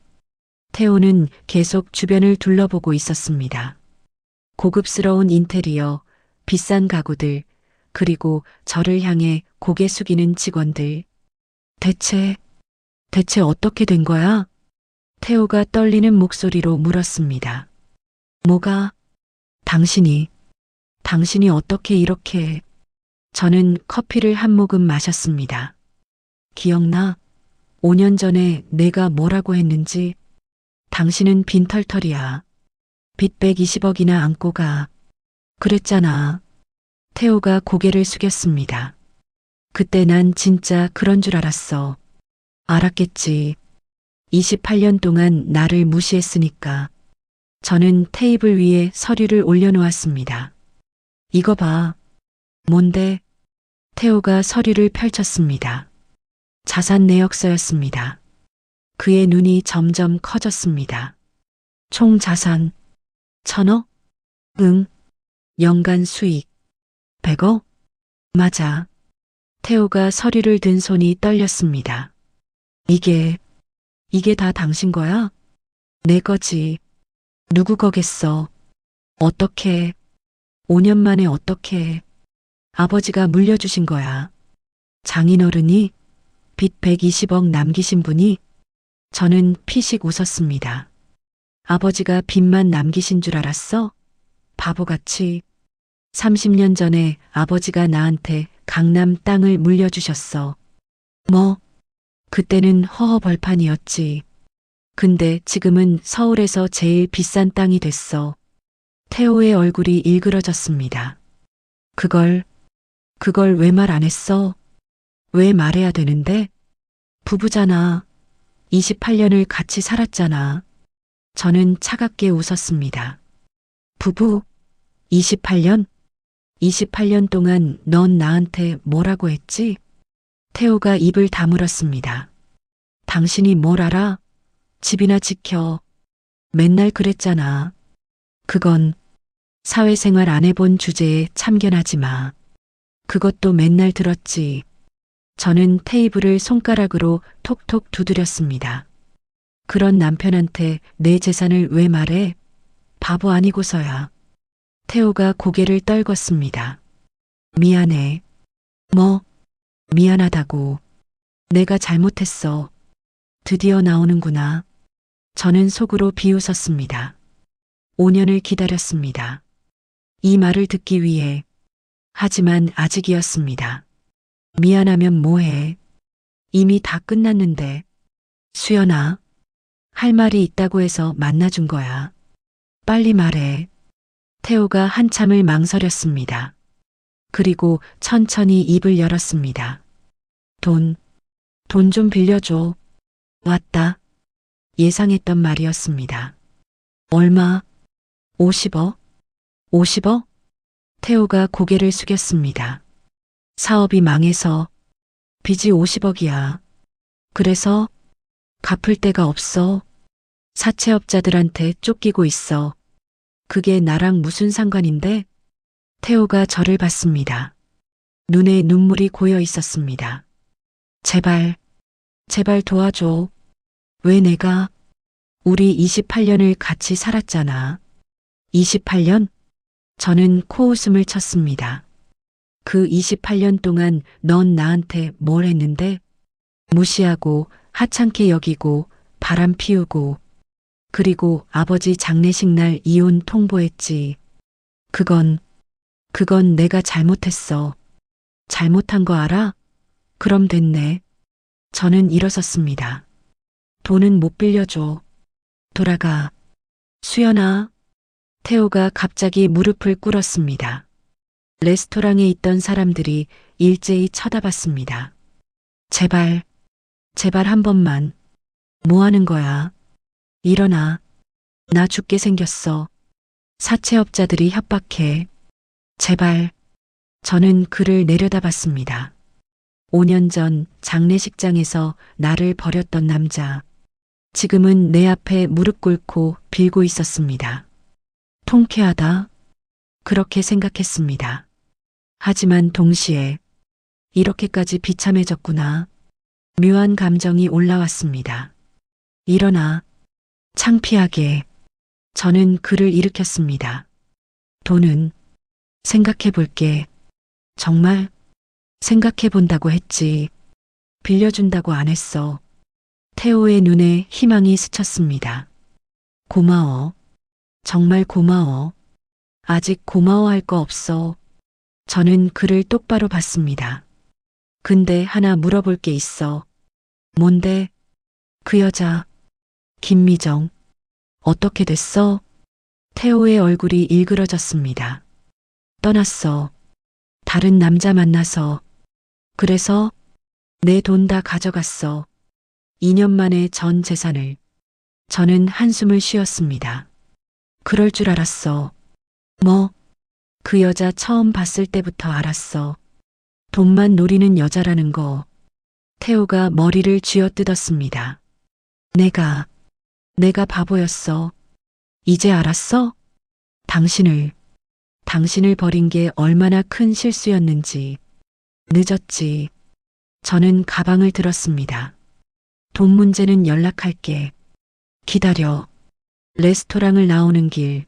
태호는 계속 주변을 둘러보고 있었습니다. 고급스러운 인테리어, 비싼 가구들, 그리고 저를 향해 고개 숙이는 직원들. 대체 어떻게 된 거야? 태호가 떨리는 목소리로 물었습니다. 뭐가? 당신이 어떻게 이렇게... 저는 커피를 한 모금 마셨습니다. 기억나? 5년 전에 내가 뭐라고 했는지? 당신은 빈털털이야. 빚 120억이나 안고 가. 그랬잖아. 태호가 고개를 숙였습니다. 그때 난 진짜 그런 줄 알았어. 알았겠지. 28년 동안 나를 무시했으니까. 저는 테이블 위에 서류를 올려놓았습니다. 이거 봐. 뭔데? 태호가 서류를 펼쳤습니다. 자산 내역서였습니다. 그의 눈이 점점 커졌습니다. 총 자산 1,000억? 응. 연간 수익 100억? 맞아. 태호가 서류를 든 손이 떨렸습니다. 이게 다 당신 거야? 내 거지. 누구 거겠어? 어떻게? 5년 만에 어떻게? 아버지가 물려주신 거야. 장인어른이? 빚 120억 남기신 분이? 저는 피식 웃었습니다. 아버지가 빚만 남기신 줄 알았어? 바보같이. 30년 전에 아버지가 나한테 강남 땅을 물려주셨어. 뭐? 그때는 허허벌판이었지. 근데 지금은 서울에서 제일 비싼 땅이 됐어. 태호의 얼굴이 일그러졌습니다. 그걸 왜 말 안 했어? 왜 말해야 되는데? 부부잖아. 28년을 같이 살았잖아. 저는 차갑게 웃었습니다. 부부? 28년? 28년 동안 넌 나한테 뭐라고 했지? 태호가 입을 다물었습니다. 당신이 뭘 알아? 집이나 지켜. 맨날 그랬잖아. 그건 사회생활 안 해본 주제에 참견하지 마. 그것도 맨날 들었지. 저는 테이블을 손가락으로 톡톡 두드렸습니다. 그런 남편한테 내 재산을 왜 말해? 바보 아니고서야. 태호가 고개를 떨궜습니다. 미안해. 뭐? 미안하다고. 내가 잘못했어. 드디어 나오는구나. 저는 속으로 비웃었습니다. 5년을 기다렸습니다. 이 말을 듣기 위해. 하지만 아직이었습니다. 미안하면 뭐해. 이미 다 끝났는데. 수연아, 할 말이 있다고 해서 만나준 거야. 빨리 말해. 태호가 한참을 망설였습니다. 그리고 천천히 입을 열었습니다. 돈 좀 빌려줘. 왔다. 예상했던 말이었습니다. 얼마? 50억? 50억? 태호가 고개를 숙였습니다. 사업이 망해서 빚이 50억이야. 그래서 갚을 데가 없어. 사채업자들한테 쫓기고 있어. 그게 나랑 무슨 상관인데? 태호가 저를 봤습니다. 눈에 눈물이 고여 있었습니다. 제발 도와줘. 왜 내가? 우리 28년을 같이 살았잖아. 28년? 저는 코웃음을 쳤습니다. 그 28년 동안 넌 나한테 뭘 했는데? 무시하고 하찮게 여기고 바람 피우고 그리고 아버지 장례식 날 이혼 통보했지. 그건 내가 잘못했어. 잘못한 거 알아? 그럼 됐네. 저는 일어섰습니다. 돈은 못 빌려줘. 돌아가. 수연아. 태호가 갑자기 무릎을 꿇었습니다. 레스토랑에 있던 사람들이 일제히 쳐다봤습니다. 제발 한 번만. 뭐 하는 거야? 일어나. 나 죽게 생겼어. 사채업자들이 협박해. 제발. 저는 그를 내려다봤습니다. 5년 전 장례식장에서 나를 버렸던 남자. 지금은 내 앞에 무릎 꿇고 빌고 있었습니다. 통쾌하다. 그렇게 생각했습니다. 하지만 동시에 이렇게까지 비참해졌구나. 묘한 감정이 올라왔습니다. 일어나. 창피하게. 저는 그를 일으켰습니다. 돈은 생각해 볼게. 정말 생각해 본다고 했지. 빌려준다고 안 했어. 태호의 눈에 희망이 스쳤습니다. 고마워. 정말 고마워. 아직 고마워할 거 없어. 저는 그를 똑바로 봤습니다. 근데 하나 물어볼 게 있어. 뭔데? 그 여자, 김미정. 어떻게 됐어? 태호의 얼굴이 일그러졌습니다. 떠났어. 다른 남자 만나서. 그래서 내 돈 다 가져갔어. 2년 만에 전 재산을. 저는 한숨을 쉬었습니다. 그럴 줄 알았어. 뭐? 그 여자 처음 봤을 때부터 알았어. 돈만 노리는 여자라는 거. 태호가 머리를 쥐어뜯었습니다. 내가 바보였어. 이제 알았어? 당신을 버린 게 얼마나 큰 실수였는지. 늦었지. 저는 가방을 들었습니다. 돈 문제는 연락할게. 기다려. 레스토랑을 나오는 길.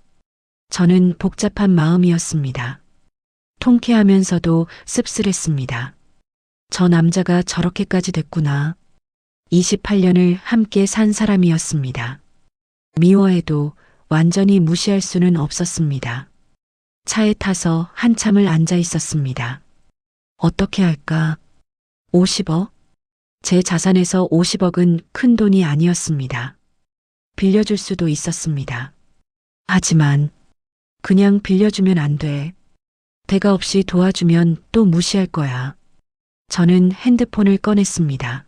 저는 복잡한 마음이었습니다. 통쾌하면서도 씁쓸했습니다. 저 남자가 저렇게까지 됐구나. 28년을 함께 산 사람이었습니다. 미워해도 완전히 무시할 수는 없었습니다. 차에 타서 한참을 앉아 있었습니다. 어떻게 할까? 50억? 제 자산에서 50억은 큰 돈이 아니었습니다. 빌려줄 수도 있었습니다. 하지만 그냥 빌려주면 안 돼. 대가 없이 도와주면 또 무시할 거야. 저는 핸드폰을 꺼냈습니다.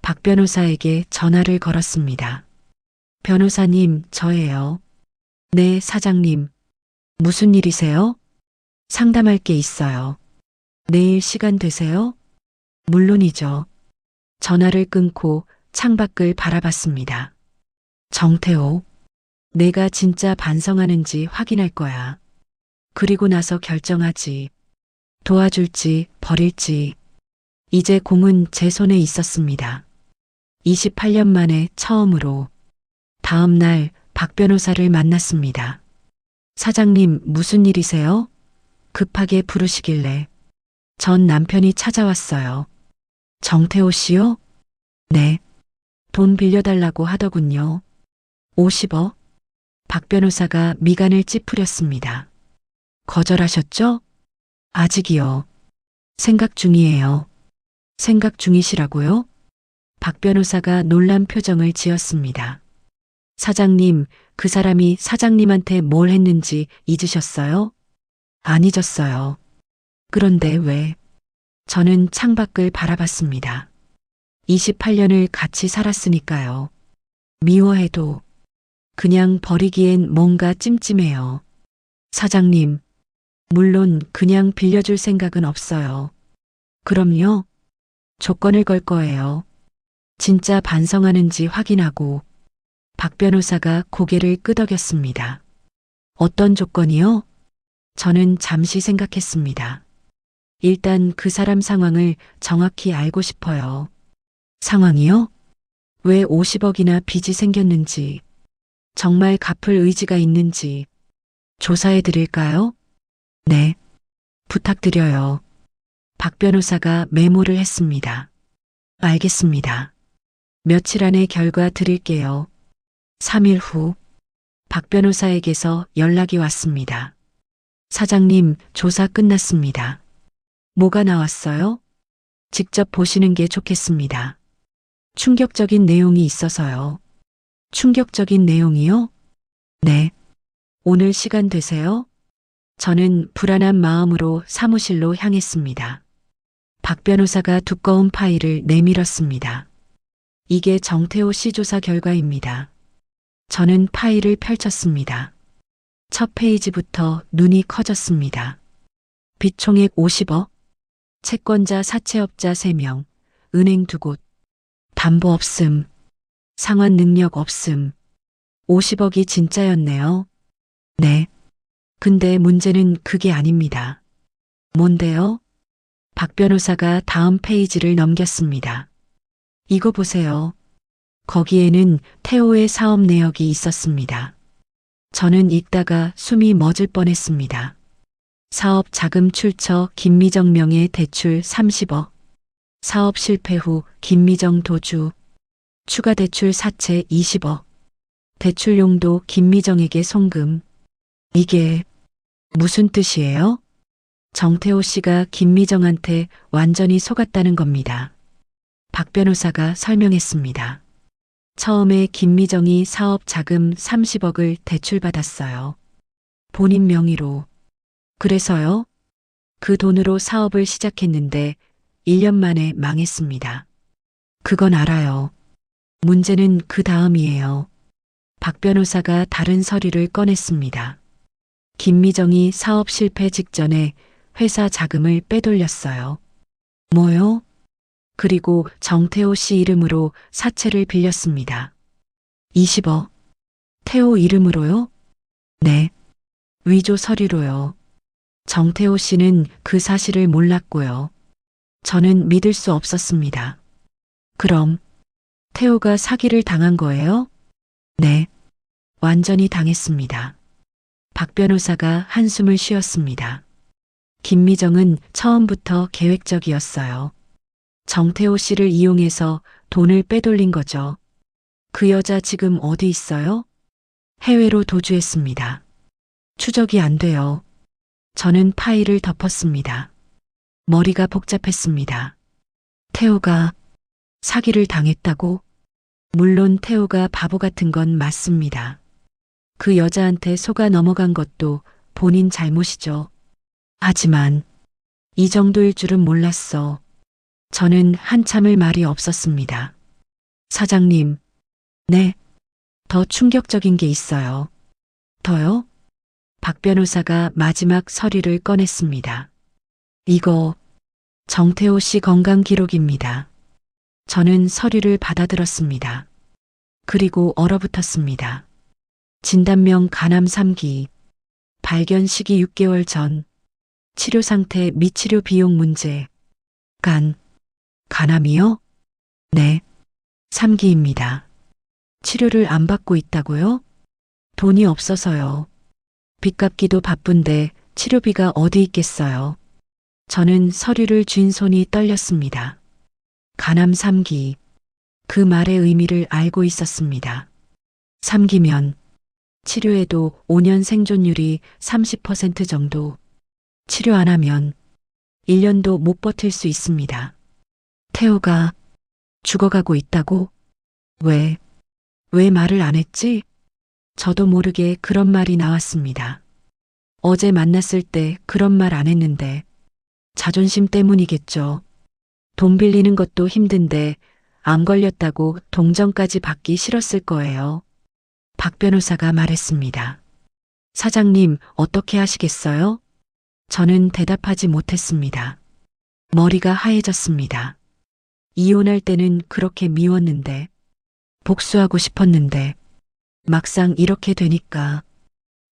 박 변호사에게 전화를 걸었습니다. 변호사님, 저예요. 네, 사장님. 무슨 일이세요? 상담할 게 있어요. 내일 시간 되세요? 물론이죠. 전화를 끊고 창밖을 바라봤습니다. 정태호, 내가 진짜 반성하는지 확인할 거야. 그리고 나서 결정하지. 도와줄지 버릴지. 이제 공은 제 손에 있었습니다. 28년 만에 처음으로. 다음 날 박 변호사를 만났습니다. 사장님, 무슨 일이세요? 급하게 부르시길래. 전 남편이 찾아왔어요. 정태호 씨요? 네. 돈 빌려달라고 하더군요. 50억? 박 변호사가 미간을 찌푸렸습니다. 거절하셨죠? 아직이요. 생각 중이에요. 생각 중이시라고요? 박 변호사가 놀란 표정을 지었습니다. 사장님, 그 사람이 사장님한테 뭘 했는지 잊으셨어요? 안 잊었어요. 그런데 왜? 저는 창밖을 바라봤습니다. 28년을 같이 살았으니까요. 미워해도 그냥 버리기엔 뭔가 찜찜해요. 사장님, 물론 그냥 빌려줄 생각은 없어요. 그럼요. 조건을 걸 거예요. 진짜 반성하는지 확인하고 박 변호사가 고개를 끄덕였습니다. 어떤 조건이요? 저는 잠시 생각했습니다. 일단 그 사람 상황을 정확히 알고 싶어요. 상황이요? 왜 50억이나 빚이 생겼는지, 정말 갚을 의지가 있는지 조사해 드릴까요? 네, 부탁드려요. 박 변호사가 메모를 했습니다. 알겠습니다. 며칠 안에 결과 드릴게요. 3일 후, 박 변호사에게서 연락이 왔습니다. 사장님, 조사 끝났습니다. 뭐가 나왔어요? 직접 보시는 게 좋겠습니다. 충격적인 내용이 있어서요. 충격적인 내용이요? 네. 오늘 시간 되세요? 저는 불안한 마음으로 사무실로 향했습니다. 박 변호사가 두꺼운 파일을 내밀었습니다. 이게 정태호 씨 조사 결과입니다. 저는 파일을 펼쳤습니다. 첫 페이지부터 눈이 커졌습니다. 빚 총액 50억, 채권자 사채업자 3명, 은행 2곳, 담보 없음, 상환 능력 없음, 50억이 진짜였네요. 네. 근데 문제는 그게 아닙니다. 뭔데요? 박 변호사가 다음 페이지를 넘겼습니다. 이거 보세요. 거기에는 태호의 사업 내역이 있었습니다. 저는 읽다가 숨이 멎을 뻔했습니다. 사업 자금 출처 김미정 명의 대출 30억, 사업 실패 후 김미정 도주, 추가 대출 사채 20억, 대출 용도 김미정에게 송금. 이게 무슨 뜻이에요? 정태호 씨가 김미정한테 완전히 속았다는 겁니다. 박 변호사가 설명했습니다. 처음에 김미정이 사업 자금 30억을 대출받았어요. 본인 명의로. 그래서요? 그 돈으로 사업을 시작했는데 1년 만에 망했습니다. 그건 알아요. 문제는 그 다음이에요. 박 변호사가 다른 서류를 꺼냈습니다. 김미정이 사업 실패 직전에 회사 자금을 빼돌렸어요. 뭐요? 그리고 정태호 씨 이름으로 사채를 빌렸습니다. 20억. 태호 이름으로요? 네. 위조 서류로요. 정태호 씨는 그 사실을 몰랐고요. 저는 믿을 수 없었습니다. 그럼 태호가 사기를 당한 거예요? 네. 완전히 당했습니다. 박 변호사가 한숨을 쉬었습니다. 김미정은 처음부터 계획적이었어요. 정태호 씨를 이용해서 돈을 빼돌린 거죠. 그 여자 지금 어디 있어요? 해외로 도주했습니다. 추적이 안 돼요. 저는 파일을 덮었습니다. 머리가 복잡했습니다. 태호가 사기를 당했다고? 물론 태호가 바보 같은 건 맞습니다. 그 여자한테 속아 넘어간 것도 본인 잘못이죠. 하지만 이 정도일 줄은 몰랐어. 저는 한참을 말이 없었습니다. 사장님, 네, 더 충격적인 게 있어요. 더요? 박 변호사가 마지막 서류를 꺼냈습니다. 이거 정태호 씨 건강 기록입니다. 저는 서류를 받아들었습니다. 그리고 얼어붙었습니다. 진단명 간암 3기, 발견 시기 6개월 전, 치료 상태 미치료 비용 문제, 간암이요? 네, 3기입니다. 치료를 안 받고 있다고요? 돈이 없어서요. 빚 갚기도 바쁜데 치료비가 어디 있겠어요. 저는 서류를 쥔 손이 떨렸습니다. 간암 3기, 그 말의 의미를 알고 있었습니다. 3기면 치료에도 5년 생존율이 30% 정도, 치료 안 하면 1년도 못 버틸 수 있습니다. 태호가 죽어가고 있다고? 왜 말을 안 했지? 저도 모르게 그런 말이 나왔습니다. 어제 만났을 때 그런 말 안 했는데 자존심 때문이겠죠. 돈 빌리는 것도 힘든데 암 걸렸다고 동정까지 받기 싫었을 거예요. 박 변호사가 말했습니다. 사장님, 어떻게 하시겠어요? 저는 대답하지 못했습니다. 머리가 하얘졌습니다. 이혼할 때는 그렇게 미웠는데, 복수하고 싶었는데, 막상 이렇게 되니까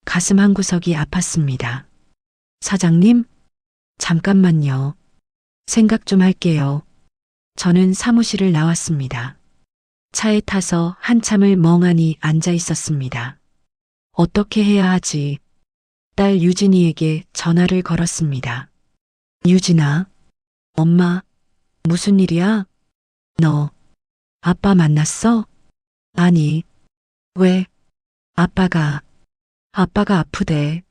가슴 한구석이 아팠습니다. 사장님, 잠깐만요. 생각 좀 할게요. 저는 사무실을 나왔습니다. 차에 타서 한참을 멍하니 앉아 있었습니다. 어떻게 해야 하지? 딸 유진이에게 전화를 걸었습니다. 유진아, 엄마, 무슨 일이야? 너, 아빠 만났어? 아니, 왜? 아빠가 아프대.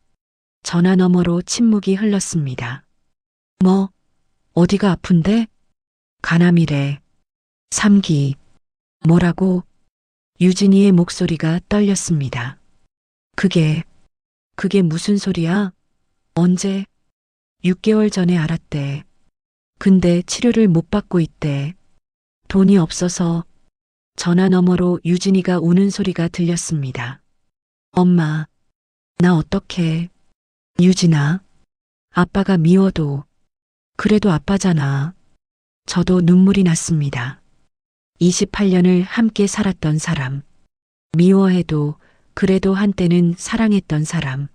전화 너머로 침묵이 흘렀습니다. 뭐, 어디가 아픈데? 간암이래. 3기. 뭐라고? 유진이의 목소리가 떨렸습니다. 그게 무슨 소리야? 언제? 6개월 전에 알았대. 근데 치료를 못 받고 있대. 돈이 없어서. 전화 너머로 유진이가 우는 소리가 들렸습니다. 엄마, 나 어떡해. 유진아, 아빠가 미워도 그래도 아빠잖아. 저도 눈물이 났습니다. 28년을 함께 살았던 사람. 미워해도 그래도 한때는 사랑했던 사람.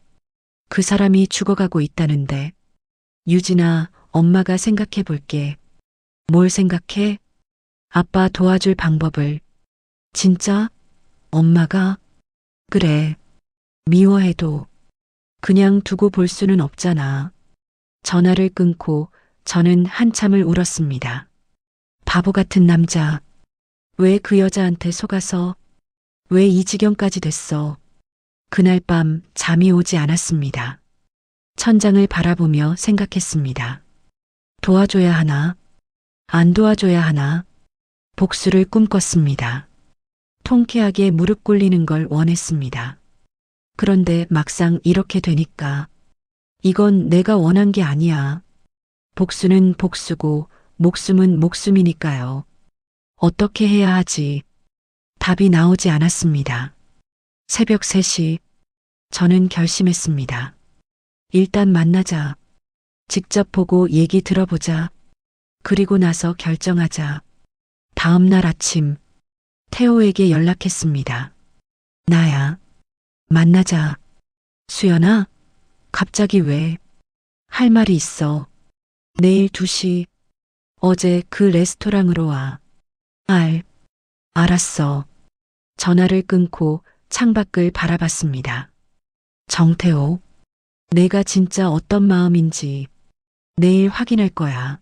그 사람이 죽어가고 있다는데. 유진아, 엄마가 생각해 볼게. 뭘 생각해? 아빠 도와줄 방법을. 진짜? 엄마가? 그래. 미워해도 그냥 두고 볼 수는 없잖아. 전화를 끊고 저는 한참을 울었습니다. 바보 같은 남자. 왜 그 여자한테 속아서 왜 이 지경까지 됐어? 그날 밤 잠이 오지 않았습니다. 천장을 바라보며 생각했습니다. 도와줘야 하나? 안 도와줘야 하나? 복수를 꿈꿨습니다. 통쾌하게 무릎 꿇리는 걸 원했습니다. 그런데 막상 이렇게 되니까 이건 내가 원한 게 아니야. 복수는 복수고 목숨은 목숨이니까요. 어떻게 해야 하지? 답이 나오지 않았습니다. 새벽 3시, 저는 결심했습니다. 일단 만나자. 직접 보고 얘기 들어보자. 그리고 나서 결정하자. 다음 날 아침, 태호에게 연락했습니다. 나야. 만나자. 수연아, 갑자기 왜? 할 말이 있어. 내일 2시, 어제 그 레스토랑으로 와. 알았어. 전화를 끊고 창밖을 바라봤습니다. 정태호, 내가 진짜 어떤 마음인지 내일 확인할 거야.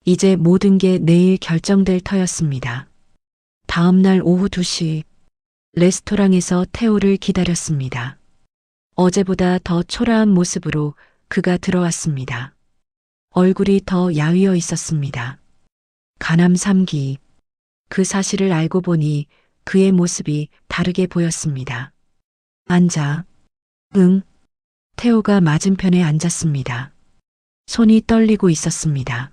이제 모든 게 내일 결정될 터였습니다. 다음 날 오후 2시, 레스토랑에서 태호를 기다렸습니다. 어제보다 더 초라한 모습으로 그가 들어왔습니다. 얼굴이 더 야위어 있었습니다. 간암 3기. 그 사실을 알고 보니 그의 모습이 다르게 보였습니다. 앉아. 응. 태호가 맞은편에 앉았습니다. 손이 떨리고 있었습니다.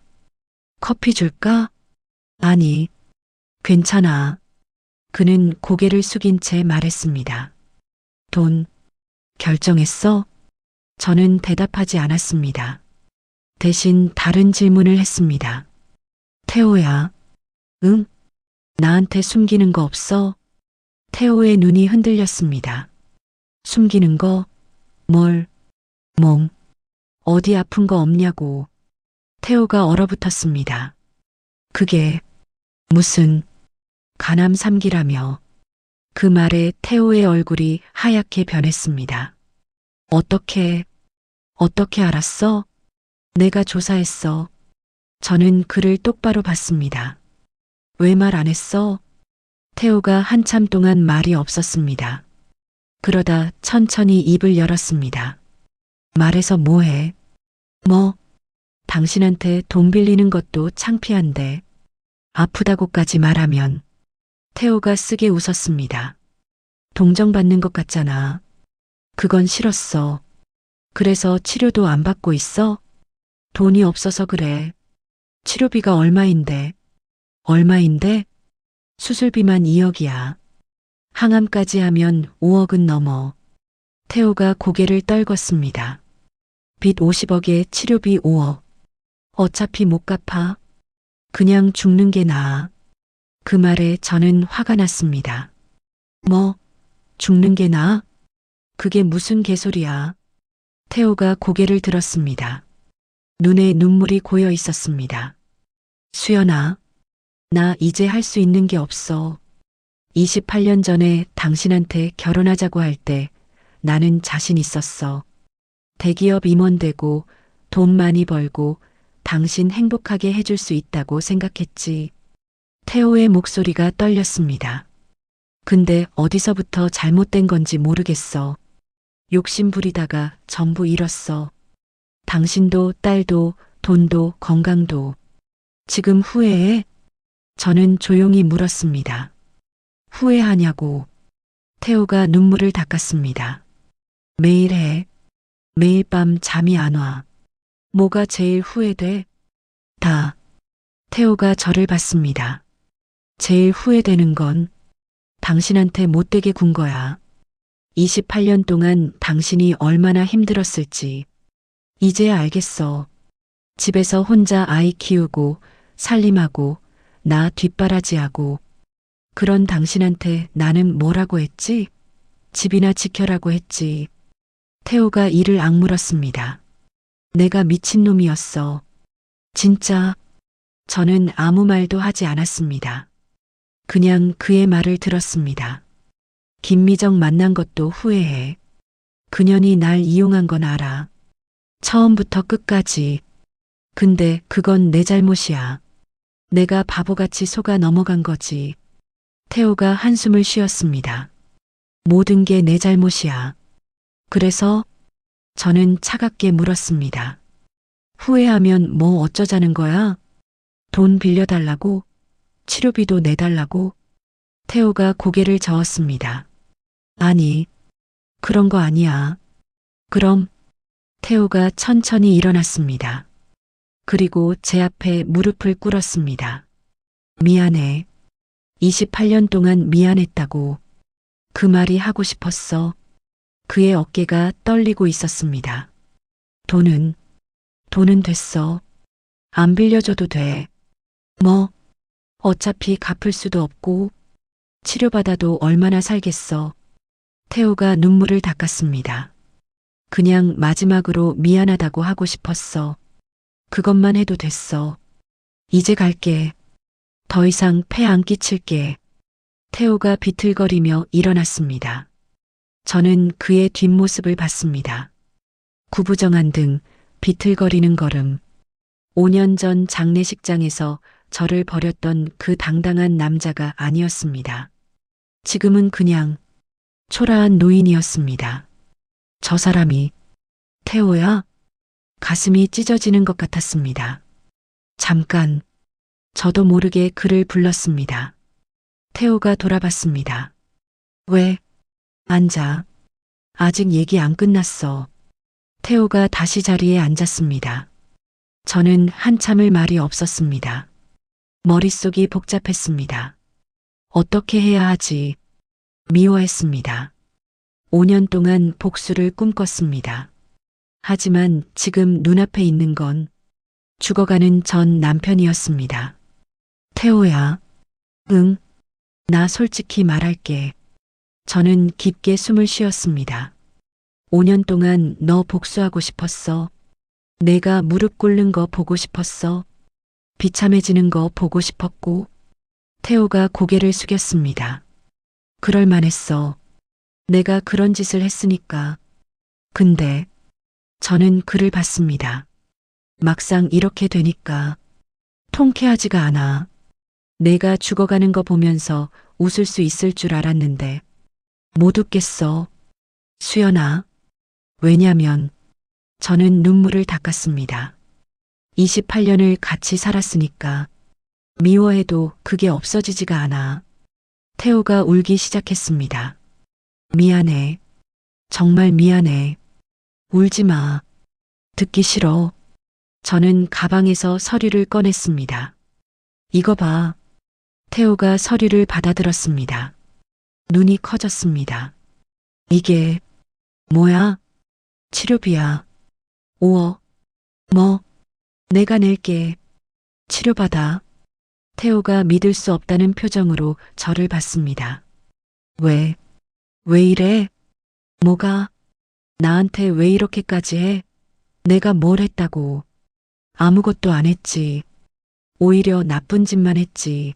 커피 줄까? 아니, 괜찮아. 그는 고개를 숙인 채 말했습니다. 돈, 결정했어? 저는 대답하지 않았습니다. 대신 다른 질문을 했습니다. 태호야, 응? 나한테 숨기는 거 없어? 태호의 눈이 흔들렸습니다. 숨기는 거? 뭘? 몸. 어디 아픈 거 없냐고. 태호가 얼어붙었습니다. 그게 무슨 간암 3기라며. 그 말에 태호의 얼굴이 하얗게 변했습니다. 어떻게 알았어? 내가 조사했어. 저는 그를 똑바로 봤습니다. 왜 말 안 했어? 태호가 한참 동안 말이 없었습니다. 그러다 천천히 입을 열었습니다. 말해서 뭐해? 뭐? 당신한테 돈 빌리는 것도 창피한데 아프다고까지 말하면. 태호가 쓰게 웃었습니다. 동정받는 것 같잖아. 그건 싫었어. 그래서 치료도 안 받고 있어? 돈이 없어서 그래. 치료비가 얼마인데? 얼마인데? 수술비만 2억이야. 항암까지 하면 5억은 넘어. 태호가 고개를 떨궜습니다. 빚 50억에 치료비 5억. 어차피 못 갚아. 그냥 죽는 게 나아. 그 말에 저는 화가 났습니다. 뭐, 죽는 게 나아? 그게 무슨 개소리야. 태호가 고개를 들었습니다. 눈에 눈물이 고여 있었습니다. 수연아, 나 이제 할 수 있는 게 없어. 28년 전에 당신한테 결혼하자고 할 때 나는 자신 있었어. 대기업 임원 되고 돈 많이 벌고 당신 행복하게 해줄 수 있다고 생각했지. 태호의 목소리가 떨렸습니다. 근데 어디서부터 잘못된 건지 모르겠어. 욕심 부리다가 전부 잃었어. 당신도 딸도 돈도 건강도. 지금 후회해? 저는 조용히 물었습니다. 후회하냐고. 태호가 눈물을 닦았습니다. 매일 해. 매일 밤 잠이 안 와. 뭐가 제일 후회돼? 다. 태호가 저를 봤습니다. 제일 후회되는 건 당신한테 못되게 군 거야. 28년 동안 당신이 얼마나 힘들었을지. 이제야 알겠어. 집에서 혼자 아이 키우고 살림하고 나 뒷바라지하고 그런 당신한테 나는 뭐라고 했지? 집이나 지켜라고 했지. 태호가 이를 악물었습니다. 내가 미친놈이었어. 진짜. 저는 아무 말도 하지 않았습니다. 그냥 그의 말을 들었습니다. 김미정 만난 것도 후회해. 그년이 날 이용한 건 알아. 처음부터 끝까지. 근데 그건 내 잘못이야. 내가 바보같이 속아 넘어간 거지. 태호가 한숨을 쉬었습니다. 모든 게 내 잘못이야. 그래서 저는 차갑게 물었습니다. 후회하면 뭐 어쩌자는 거야? 돈 빌려달라고? 치료비도 내달라고? 태호가 고개를 저었습니다. 아니, 그런 거 아니야. 그럼 태호가 천천히 일어났습니다. 그리고 제 앞에 무릎을 꿇었습니다. 미안해. 28년 동안 미안했다고. 그 말이 하고 싶었어. 그의 어깨가 떨리고 있었습니다. 돈은 됐어. 안 빌려줘도 돼. 뭐, 어차피 갚을 수도 없고, 치료받아도 얼마나 살겠어. 태호가 눈물을 닦았습니다. 그냥 마지막으로 미안하다고 하고 싶었어. 그것만 해도 됐어. 이제 갈게. 더 이상 폐 안 끼칠게. 태호가 비틀거리며 일어났습니다. 저는 그의 뒷모습을 봤습니다. 구부정한 등 비틀거리는 걸음. 5년 전 장례식장에서 저를 버렸던 그 당당한 남자가 아니었습니다. 지금은 그냥 초라한 노인이었습니다. 저 사람이 태호야? 가슴이 찢어지는 것 같았습니다. 잠깐, 저도 모르게 그를 불렀습니다. 태호가 돌아봤습니다. 왜? 앉아. 아직 얘기 안 끝났어. 태호가 다시 자리에 앉았습니다. 저는 한참을 말이 없었습니다. 머릿속이 복잡했습니다. 어떻게 해야 하지? 미워했습니다. 5년 동안 복수를 꿈꿨습니다. 하지만 지금 눈앞에 있는 건 죽어가는 전 남편이었습니다. 태호야. 응, 나 솔직히 말할게. 저는 깊게 숨을 쉬었습니다. 5년 동안 너 복수하고 싶었어. 내가 무릎 꿇는 거 보고 싶었어. 비참해지는 거 보고 싶었고. 태호가 고개를 숙였습니다. 그럴 만했어. 내가 그런 짓을 했으니까. 근데 저는 그를 봤습니다. 막상 이렇게 되니까 통쾌하지가 않아. 내가 죽어가는 거 보면서 웃을 수 있을 줄 알았는데 못 웃겠어. 수연아. 왜냐면 저는 눈물을 닦았습니다. 28년을 같이 살았으니까 미워해도 그게 없어지지가 않아. 태호가 울기 시작했습니다. 미안해. 정말 미안해. 울지 마. 듣기 싫어. 저는 가방에서 서류를 꺼냈습니다. 이거 봐. 태호가 서류를 받아들었습니다. 눈이 커졌습니다. 이게 뭐야? 치료비야. 5억. 뭐? 내가 낼게. 치료받아. 태호가 믿을 수 없다는 표정으로 저를 봤습니다. 왜? 왜 이래? 뭐가? 나한테 왜 이렇게까지 해? 내가 뭘 했다고. 아무것도 안 했지. 오히려 나쁜 짓만 했지.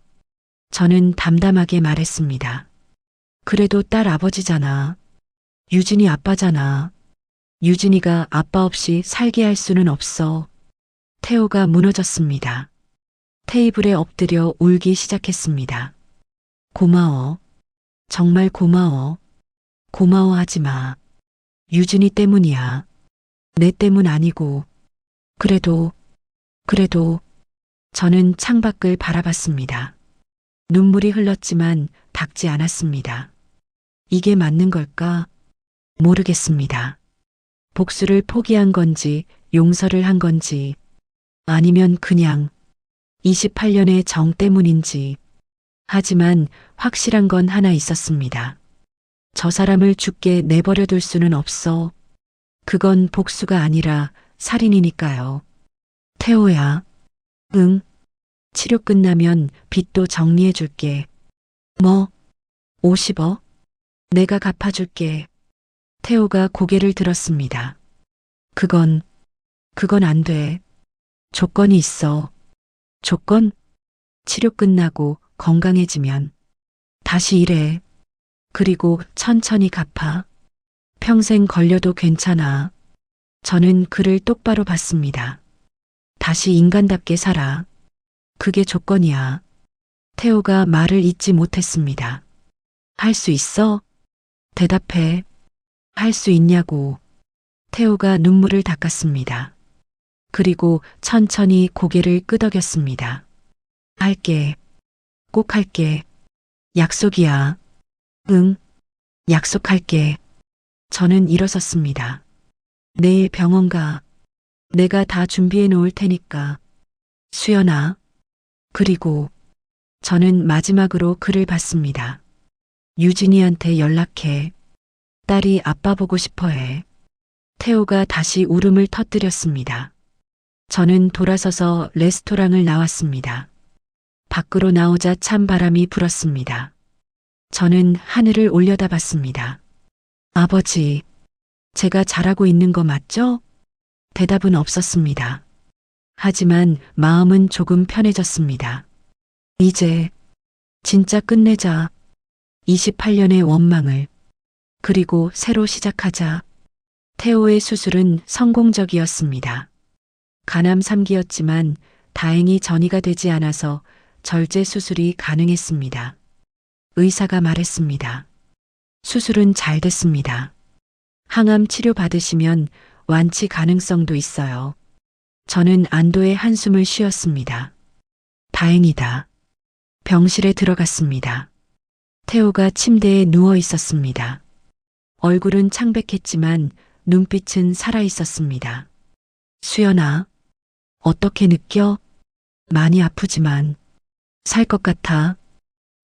저는 담담하게 말했습니다. 그래도 딸 아버지잖아. 유진이 아빠잖아. 유진이가 아빠 없이 살게 할 수는 없어. 태호가 무너졌습니다. 테이블에 엎드려 울기 시작했습니다. 고마워. 정말 고마워. 고마워하지 마. 유진이 때문이야. 내 때문 아니고. 그래도 저는 창밖을 바라봤습니다. 눈물이 흘렀지만 닦지 않았습니다. 이게 맞는 걸까? 모르겠습니다. 복수를 포기한 건지 용서를 한 건지 아니면 그냥 28년의 정 때문인지. 하지만 확실한 건 하나 있었습니다. 저 사람을 죽게 내버려 둘 수는 없어. 그건 복수가 아니라 살인이니까요. 태호야. 응. 치료 끝나면 빚도 정리해 줄게. 뭐? 50억? 내가 갚아줄게. 태호가 고개를 들었습니다. 그건 안 돼. 조건이 있어. 조건? 치료 끝나고 건강해지면 다시 일해. 그리고 천천히 갚아. 평생 걸려도 괜찮아. 저는 그를 똑바로 봤습니다. 다시 인간답게 살아. 그게 조건이야. 태호가 말을 잇지 못했습니다. 할 수 있어? 대답해. 할 수 있냐고. 태호가 눈물을 닦았습니다. 그리고 천천히 고개를 끄덕였습니다. 할게. 꼭 할게. 약속이야. 응. 약속할게. 저는 일어섰습니다. 내일 병원 가. 내가 다 준비해 놓을 테니까. 수연아. 그리고 저는 마지막으로 그를 봤습니다. 유진이한테 연락해. 딸이 아빠 보고 싶어 해. 태호가 다시 울음을 터뜨렸습니다. 저는 돌아서서 레스토랑을 나왔습니다. 밖으로 나오자 찬 바람이 불었습니다. 저는 하늘을 올려다봤습니다. 아버지, 제가 잘하고 있는 거 맞죠? 대답은 없었습니다. 하지만 마음은 조금 편해졌습니다. 이제 진짜 끝내자. 28년의 원망을. 그리고 새로 시작하자. 태호의 수술은 성공적이었습니다. 간암 3기였지만 다행히 전이가 되지 않아서 절제 수술이 가능했습니다. 의사가 말했습니다. 수술은 잘 됐습니다. 항암 치료 받으시면 완치 가능성도 있어요. 저는 안도의 한숨을 쉬었습니다. 다행이다. 병실에 들어갔습니다. 태호가 침대에 누워 있었습니다. 얼굴은 창백했지만 눈빛은 살아 있었습니다. 수연아, 어떻게 느껴? 많이 아프지만 살 것 같아.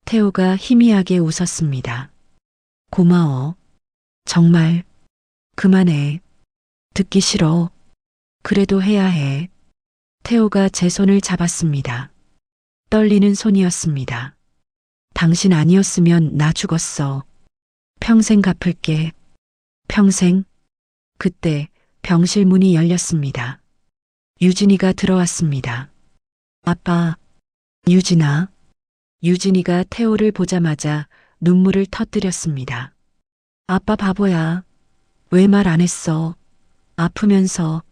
태호가 희미하게 웃었습니다. 고마워. 정말. 그만해. 듣기 싫어. 그래도 해야 해. 태호가 제 손을 잡았습니다. 떨리는 손이었습니다. 당신 아니었으면 나 죽었어. 평생 갚을게. 평생. 그때 병실 문이 열렸습니다. 유진이가 들어왔습니다. 아빠. 유진아. 유진이가 태호를 보자마자 눈물을 터뜨렸습니다. 아빠 바보야. 왜 말 안 했어? 아프면서.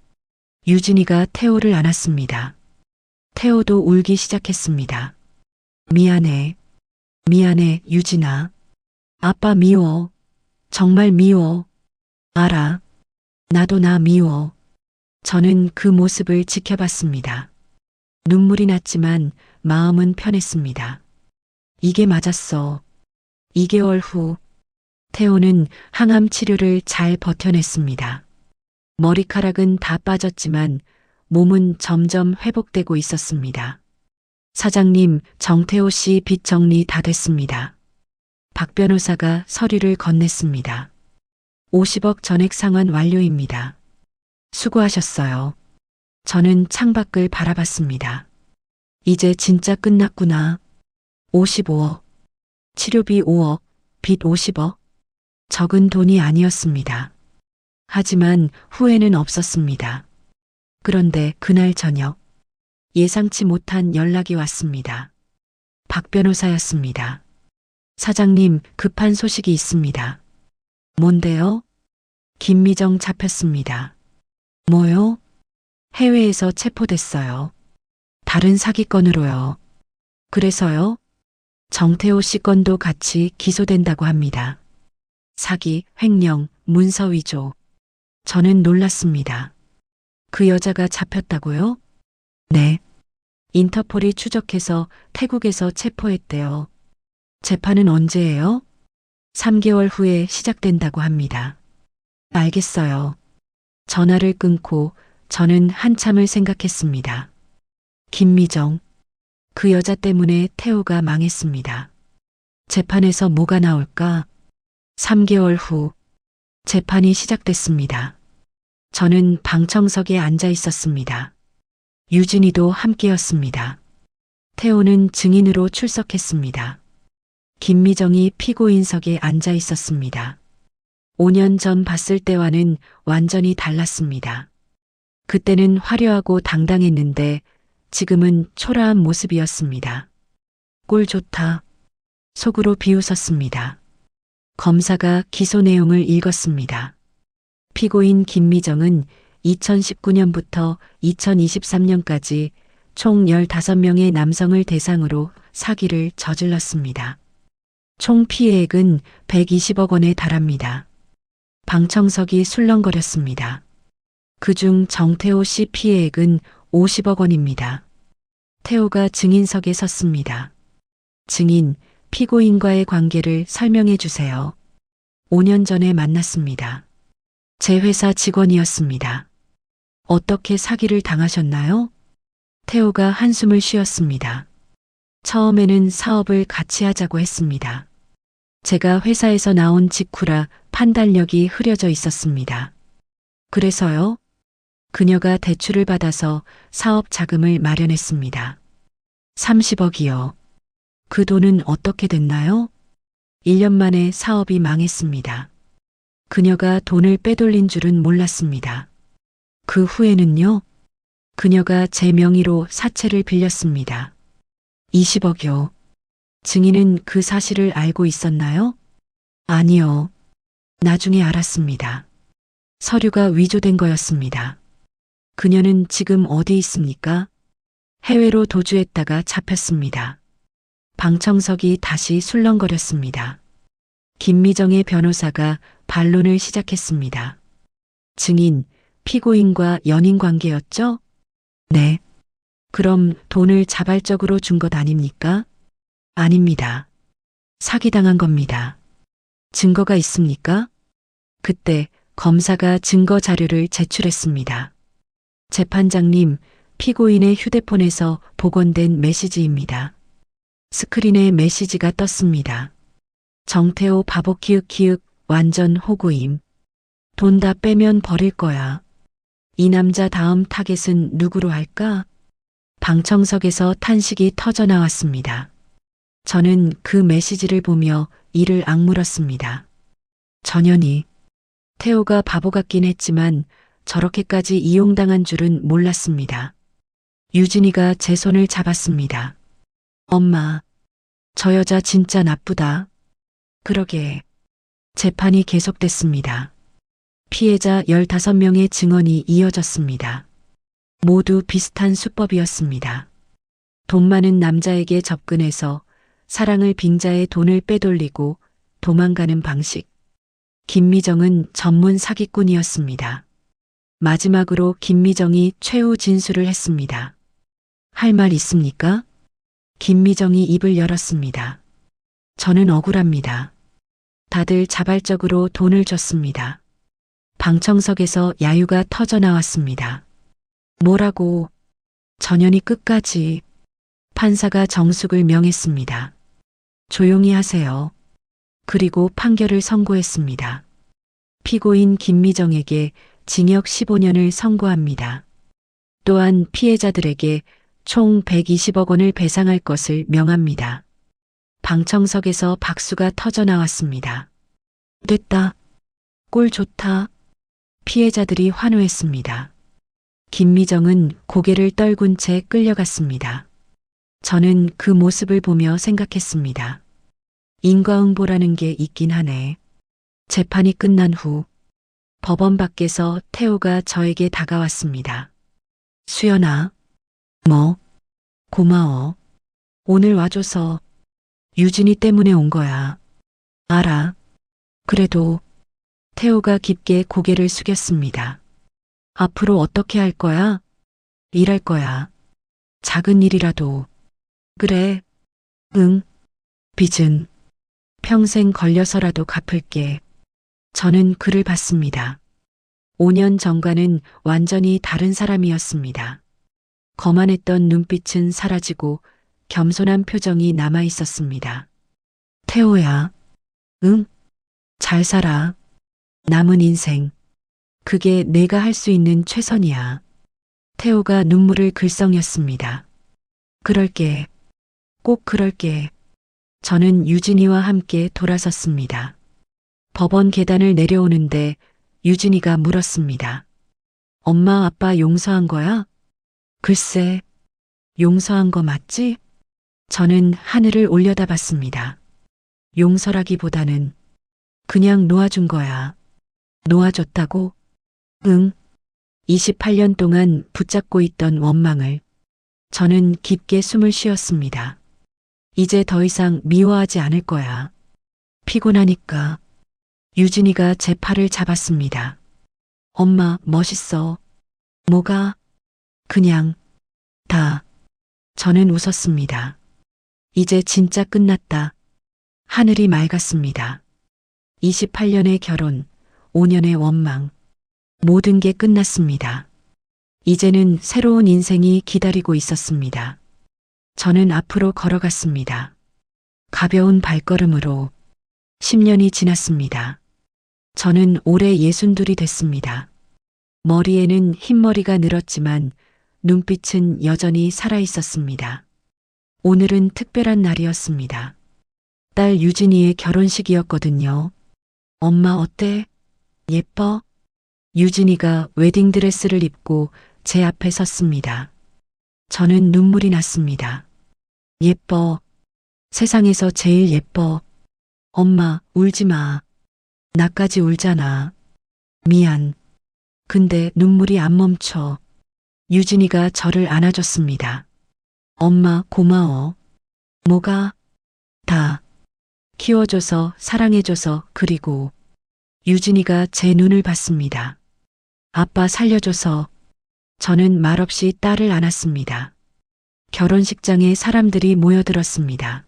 유진이가 태호를 안았습니다. 태호도 울기 시작했습니다. 미안해. 미안해, 유진아. 아빠 미워. 정말 미워. 알아. 나도 나 미워. 저는 그 모습을 지켜봤습니다. 눈물이 났지만 마음은 편했습니다. 이게 맞았어. 2개월 후 태호는 항암 치료를 잘 버텨냈습니다. 머리카락은 다 빠졌지만 몸은 점점 회복되고 있었습니다. 사장님, 정태호 씨 빚 정리 다 됐습니다. 박 변호사가 서류를 건넸습니다. 50억 전액 상환 완료입니다. 수고하셨어요. 저는 창밖을 바라봤습니다. 이제 진짜 끝났구나. 55억. 치료비 5억, 빚 50억. 적은 돈이 아니었습니다. 하지만 후회는 없었습니다. 그런데 그날 저녁, 예상치 못한 연락이 왔습니다. 박 변호사였습니다. 사장님, 급한 소식이 있습니다. 뭔데요? 김미정 잡혔습니다. 뭐요? 해외에서 체포됐어요. 다른 사기건으로요. 그래서요? 정태호 씨 건도 같이 기소된다고 합니다. 사기, 횡령, 문서 위조. 저는 놀랐습니다. 그 여자가 잡혔다고요? 네. 인터폴이 추적해서 태국에서 체포했대요. 재판은 언제예요? 3개월 후에 시작된다고 합니다. 알겠어요. 전화를 끊고 저는 한참을 생각했습니다. 김미정. 그 여자 때문에 태호가 망했습니다. 재판에서 뭐가 나올까? 3개월 후 재판이 시작됐습니다. 저는 방청석에 앉아 있었습니다. 유진이도 함께였습니다. 태호는 증인으로 출석했습니다. 김미정이 피고인석에 앉아 있었습니다. 5년 전 봤을 때와는 완전히 달랐습니다. 그때는 화려하고 당당했는데 지금은 초라한 모습이었습니다. 꼴 좋다. 속으로 비웃었습니다. 검사가 기소 내용을 읽었습니다. 피고인 김미정은 2019년부터 2023년까지 총 15명의 남성을 대상으로 사기를 저질렀습니다. 총 피해액은 120억 원에 달합니다. 방청석이 술렁거렸습니다. 그중 정태호 씨 피해액은 50억 원입니다. 태호가 증인석에 섰습니다. 증인, 피고인과의 관계를 설명해 주세요. 5년 전에 만났습니다. 제 회사 직원이었습니다. 어떻게 사기를 당하셨나요? 태호가 한숨을 쉬었습니다. 처음에는 사업을 같이 하자고 했습니다. 제가 회사에서 나온 직후라 판단력이 흐려져 있었습니다. 그래서요? 그녀가 대출을 받아서 사업 자금을 마련했습니다. 30억이요. 그 돈은 어떻게 됐나요? 1년 만에 사업이 망했습니다. 그녀가 돈을 빼돌린 줄은 몰랐습니다. 그 후에는요? 그녀가 제 명의로 사채를 빌렸습니다. 20억이요. 증인은 그 사실을 알고 있었나요? 아니요. 나중에 알았습니다. 서류가 위조된 거였습니다. 그녀는 지금 어디 있습니까? 해외로 도주했다가 잡혔습니다. 방청석이 다시 술렁거렸습니다. 김미정의 변호사가 반론을 시작했습니다. 증인, 피고인과 연인 관계였죠? 네. 그럼 돈을 자발적으로 준 것 아닙니까? 아닙니다. 사기당한 겁니다. 증거가 있습니까? 그때 검사가 증거 자료를 제출했습니다. 재판장님, 피고인의 휴대폰에서 복원된 메시지입니다. 스크린에 메시지가 떴습니다. 정태호 바보 키읔키읔 완전 호구임. 돈 다 빼면 버릴 거야. 이 남자 다음 타겟은 누구로 할까? 방청석에서 탄식이 터져 나왔습니다. 저는 그 메시지를 보며 이를 악물었습니다. 전현희. 태호가 바보 같긴 했지만 저렇게까지 이용당한 줄은 몰랐습니다. 유진이가 제 손을 잡았습니다. 엄마, 저 여자 진짜 나쁘다. 그러게. 재판이 계속됐습니다. 피해자 15명의 증언이 이어졌습니다. 모두 비슷한 수법이었습니다. 돈 많은 남자에게 접근해서 사랑을 빙자해 돈을 빼돌리고 도망가는 방식. 김미정은 전문 사기꾼이었습니다. 마지막으로 김미정이 최후 진술을 했습니다. 할 말 있습니까? 김미정이 입을 열었습니다. 저는 억울합니다. 다들 자발적으로 돈을 줬습니다. 방청석에서 야유가 터져 나왔습니다. 뭐라고? 전현희 끝까지. 판사가 정숙을 명했습니다. 조용히 하세요. 그리고 판결을 선고했습니다. 피고인 김미정에게 징역 15년을 선고합니다. 또한 피해자들에게 총 120억 원을 배상할 것을 명합니다. 방청석에서 박수가 터져 나왔습니다. 됐다. 꼴 좋다. 피해자들이 환호했습니다. 김미정은 고개를 떨군 채 끌려갔습니다. 저는 그 모습을 보며 생각했습니다. 인과응보라는 게 있긴 하네. 재판이 끝난 후 법원 밖에서 태호가 저에게 다가왔습니다. 수연아, 뭐? 고마워. 오늘 와줘서 유진이 때문에 온 거야. 알아. 그래도 태호가 깊게 고개를 숙였습니다. 앞으로 어떻게 할 거야? 일할 거야. 작은 일이라도. 그래. 응. 빚은 평생 걸려서라도 갚을게. 저는 그를 봤습니다. 5년 전과는 완전히 다른 사람이었습니다. 거만했던 눈빛은 사라지고 겸손한 표정이 남아 있었습니다. 태호야. 응? 잘 살아. 남은 인생. 그게 내가 할 수 있는 최선이야. 태호가 눈물을 글썽였습니다. 그럴게. 꼭 그럴게. 저는 유진이와 함께 돌아섰습니다. 법원 계단을 내려오는데 유진이가 물었습니다. 엄마 아빠 용서한 거야? 글쎄, 용서한 거 맞지? 저는 하늘을 올려다봤습니다. 용서라기보다는 그냥 놓아준 거야. 놓아줬다고? 응. 28년 동안 붙잡고 있던 원망을. 저는 깊게 숨을 쉬었습니다. 이제 더 이상 미워하지 않을 거야. 피곤하니까. 유진이가 제 팔을 잡았습니다. 엄마, 멋있어. 뭐가? 그냥, 다. 저는 웃었습니다. 이제 진짜 끝났다. 하늘이 맑았습니다. 28년의 결혼, 5년의 원망. 모든 게 끝났습니다. 이제는 새로운 인생이 기다리고 있었습니다. 저는 앞으로 걸어갔습니다. 가벼운 발걸음으로 10년이 지났습니다. 저는 올해 62이 됐습니다. 머리에는 흰머리가 늘었지만 눈빛은 여전히 살아 있었습니다. 오늘은 특별한 날이었습니다. 딸 유진이의 결혼식이었거든요. 엄마 어때? 예뻐? 유진이가 웨딩드레스를 입고 제 앞에 섰습니다. 저는 눈물이 났습니다. 예뻐. 세상에서 제일 예뻐. 엄마, 울지 마. 나까지 울잖아. 미안. 근데 눈물이 안 멈춰. 유진이가 저를 안아줬습니다. 엄마, 고마워. 뭐가? 다. 키워줘서, 사랑해줘서, 그리고 유진이가 제 눈을 봤습니다. 아빠 살려줘서. 저는 말없이 딸을 안았습니다. 결혼식장에 사람들이 모여들었습니다.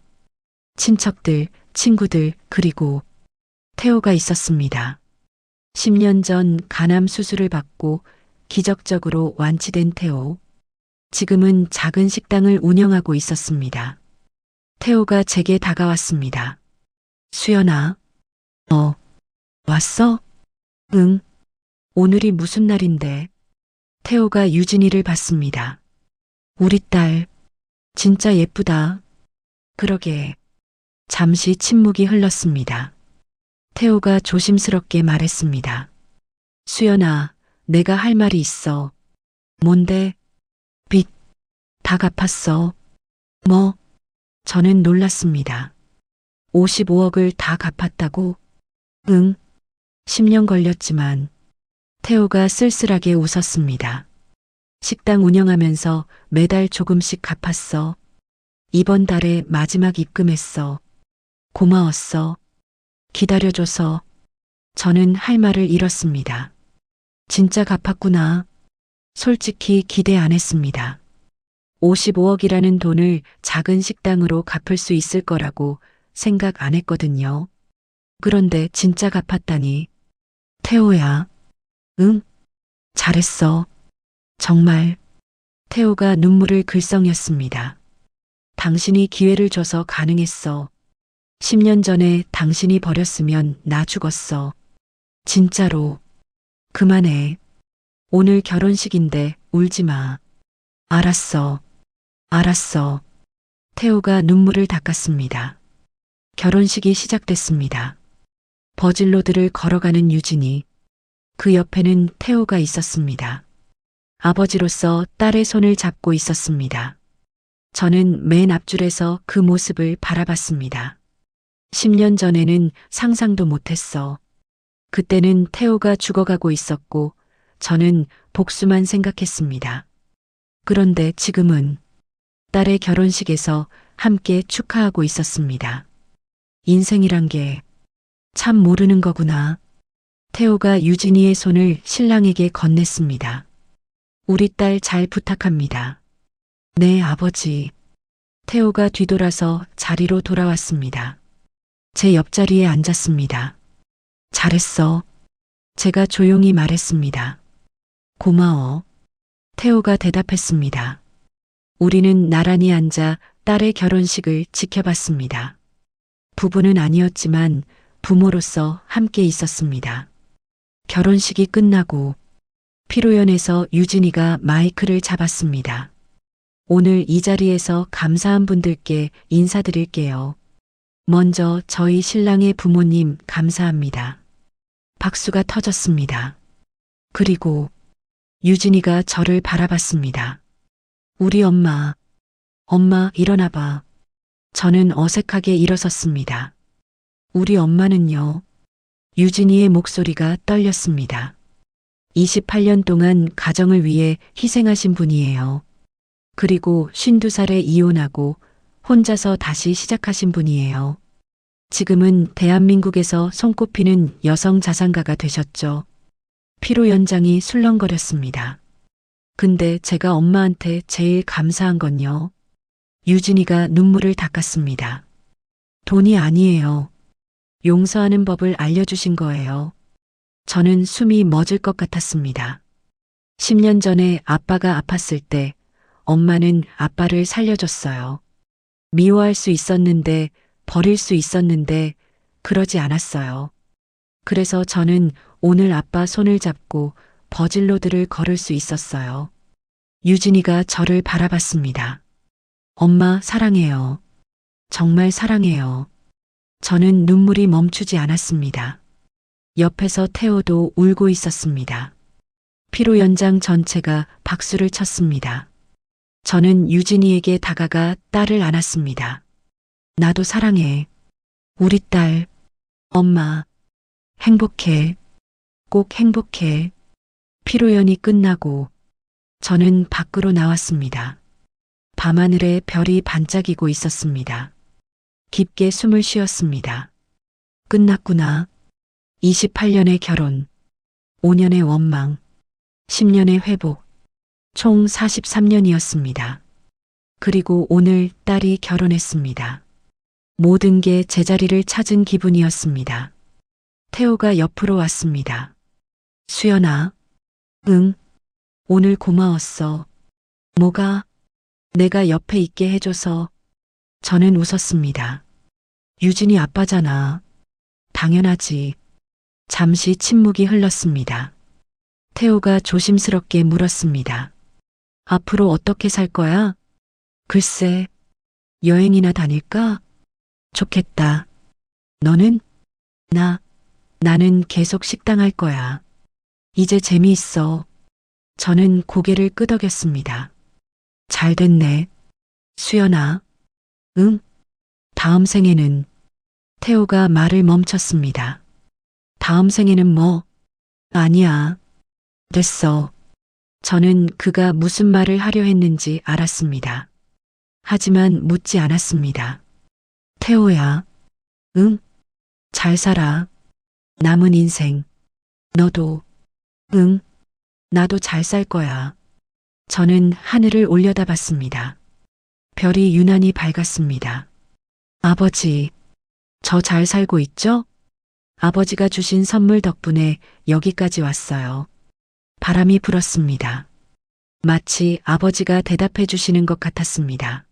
친척들, 친구들, 그리고 태호가 있었습니다. 10년 전 간암 수술을 받고 기적적으로 완치된 태호. 지금은 작은 식당을 운영하고 있었습니다. 태호가 제게 다가왔습니다. 수연아, 왔어? 응. 오늘이 무슨 날인데? 태호가 유진이를 봤습니다. 우리 딸, 진짜 예쁘다. 그러게. 잠시 침묵이 흘렀습니다. 태호가 조심스럽게 말했습니다. 수연아, 내가 할 말이 있어. 뭔데? 빚, 다 갚았어. 뭐? 저는 놀랐습니다. 55억을 다 갚았다고? 응. 10년 걸렸지만. 태호가 쓸쓸하게 웃었습니다. 식당 운영하면서 매달 조금씩 갚았어. 이번 달에 마지막 입금했어. 고마웠어. 기다려줘서. 저는 할 말을 잃었습니다. 진짜 갚았구나. 솔직히 기대 안 했습니다. 55억이라는 돈을 작은 식당으로 갚을 수 있을 거라고 생각 안 했거든요. 그런데 진짜 갚았다니. 태호야. 응? 잘했어. 정말. 태호가 눈물을 글썽였습니다. 당신이 기회를 줘서 가능했어. 10년 전에 당신이 버렸으면 나 죽었어. 진짜로. 그만해. 오늘 결혼식인데 울지 마. 알았어. 알았어. 태호가 눈물을 닦았습니다. 결혼식이 시작됐습니다. 버질로드를 걸어가는 유진이. 그 옆에는 태호가 있었습니다. 아버지로서 딸의 손을 잡고 있었습니다. 저는 맨 앞줄에서 그 모습을 바라봤습니다. 10년 전에는 상상도 못했어. 그때는 태호가 죽어가고 있었고 저는 복수만 생각했습니다. 그런데 지금은 딸의 결혼식에서 함께 축하하고 있었습니다. 인생이란 게 참 모르는 거구나. 태호가 유진이의 손을 신랑에게 건넸습니다. 우리 딸 잘 부탁합니다. 네, 아버지. 태호가 뒤돌아서 자리로 돌아왔습니다. 제 옆자리에 앉았습니다. 잘했어. 제가 조용히 말했습니다. 고마워. 태호가 대답했습니다. 우리는 나란히 앉아 딸의 결혼식을 지켜봤습니다. 부부는 아니었지만 부모로서 함께 있었습니다. 결혼식이 끝나고 피로연에서 유진이가 마이크를 잡았습니다. 오늘 이 자리에서 감사한 분들께 인사드릴게요. 먼저 저희 신랑의 부모님 감사합니다. 박수가 터졌습니다. 그리고 유진이가 저를 바라봤습니다. 우리 엄마, 엄마 일어나봐. 저는 어색하게 일어섰습니다. 우리 엄마는요? 유진이의 목소리가 떨렸습니다. 28년 동안 가정을 위해 희생하신 분이에요. 그리고 52살에 이혼하고 혼자서 다시 시작하신 분이에요. 지금은 대한민국에서 손꼽히는 여성 자산가가 되셨죠. 피로 연장이 술렁거렸습니다. 근데 제가 엄마한테 제일 감사한 건요. 유진이가 눈물을 닦았습니다. 돈이 아니에요. 용서하는 법을 알려주신 거예요. 저는 숨이 멎을 것 같았습니다. 10년 전에 아빠가 아팠을 때 엄마는 아빠를 살려줬어요. 미워할 수 있었는데, 버릴 수 있었는데, 그러지 않았어요. 그래서 저는 오늘 아빠 손을 잡고 버질로드를 걸을 수 있었어요. 유진이가 저를 바라봤습니다. 엄마 사랑해요. 정말 사랑해요. 저는 눈물이 멈추지 않았습니다. 옆에서 태호도 울고 있었습니다. 피로 연장 전체가 박수를 쳤습니다. 저는 유진이에게 다가가 딸을 안았습니다. 나도 사랑해. 우리 딸, 엄마, 행복해. 꼭 행복해. 피로연이 끝나고 저는 밖으로 나왔습니다. 밤하늘에 별이 반짝이고 있었습니다. 깊게 숨을 쉬었습니다. 끝났구나. 28년의 결혼, 5년의 원망, 10년의 회복, 총 43년이었습니다. 그리고 오늘 딸이 결혼했습니다. 모든 게 제자리를 찾은 기분이었습니다. 태호가 옆으로 왔습니다. 수연아, 응, 오늘 고마웠어. 뭐가? 내가 옆에 있게 해줘서. 저는 웃었습니다. 유진이 아빠잖아. 당연하지. 잠시 침묵이 흘렀습니다. 태호가 조심스럽게 물었습니다. 앞으로 어떻게 살 거야? 글쎄, 여행이나 다닐까? 좋겠다. 너는? 나는 계속 식당 할 거야. 이제 재미있어. 저는 고개를 끄덕였습니다. 잘 됐네. 수연아. 응? 다음 생에는. 태호가 말을 멈췄습니다. 다음 생에는 뭐? 아니야. 됐어. 저는 그가 무슨 말을 하려 했는지 알았습니다. 하지만 묻지 않았습니다. 태호야. 응? 잘 살아. 남은 인생. 너도. 응? 나도 잘 살 거야. 저는 하늘을 올려다봤습니다. 별이 유난히 밝았습니다. 아버지, 저 잘 살고 있죠? 아버지가 주신 선물 덕분에 여기까지 왔어요. 바람이 불었습니다. 마치 아버지가 대답해 주시는 것 같았습니다.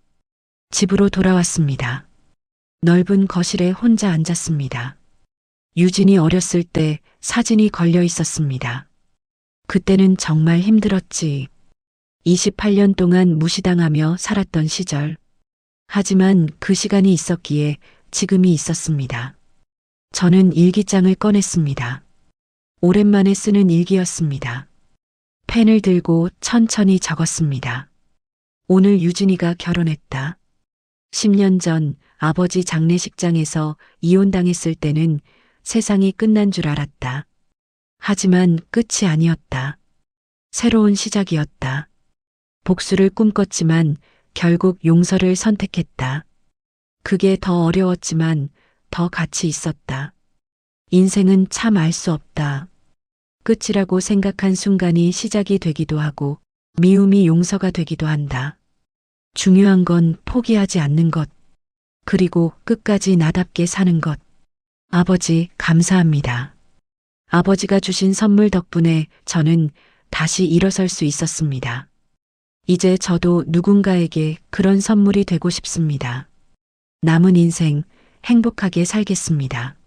집으로 돌아왔습니다. 넓은 거실에 혼자 앉았습니다. 유진이 어렸을 때 사진이 걸려 있었습니다. 그때는 정말 힘들었지. 28년 동안 무시당하며 살았던 시절. 하지만 그 시간이 있었기에 지금이 있었습니다. 저는 일기장을 꺼냈습니다. 오랜만에 쓰는 일기였습니다. 펜을 들고 천천히 적었습니다. 오늘 유진이가 결혼했다. 10년 전 아버지 장례식장에서 이혼당했을 때는 세상이 끝난 줄 알았다. 하지만 끝이 아니었다. 새로운 시작이었다. 복수를 꿈꿨지만 결국 용서를 선택했다. 그게 더 어려웠지만 더 가치 있었다. 인생은 참 알 수 없다. 끝이라고 생각한 순간이 시작이 되기도 하고 미움이 용서가 되기도 한다. 중요한 건 포기하지 않는 것. 그리고 끝까지 나답게 사는 것. 아버지, 감사합니다. 아버지가 주신 선물 덕분에 저는 다시 일어설 수 있었습니다. 이제 저도 누군가에게 그런 선물이 되고 싶습니다. 남은 인생 행복하게 살겠습니다.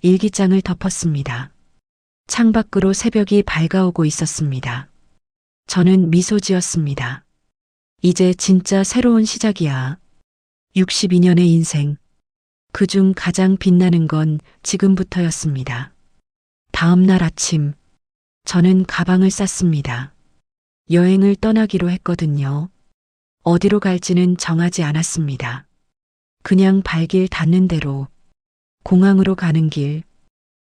일기장을 덮었습니다. 창밖으로 새벽이 밝아오고 있었습니다. 저는 미소 지었습니다. 이제 진짜 새로운 시작이야. 62년의 인생. 그중 가장 빛나는 건 지금부터였습니다. 다음 날 아침, 저는 가방을 쌌습니다. 여행을 떠나기로 했거든요. 어디로 갈지는 정하지 않았습니다. 그냥 발길 닿는 대로 공항으로 가는 길,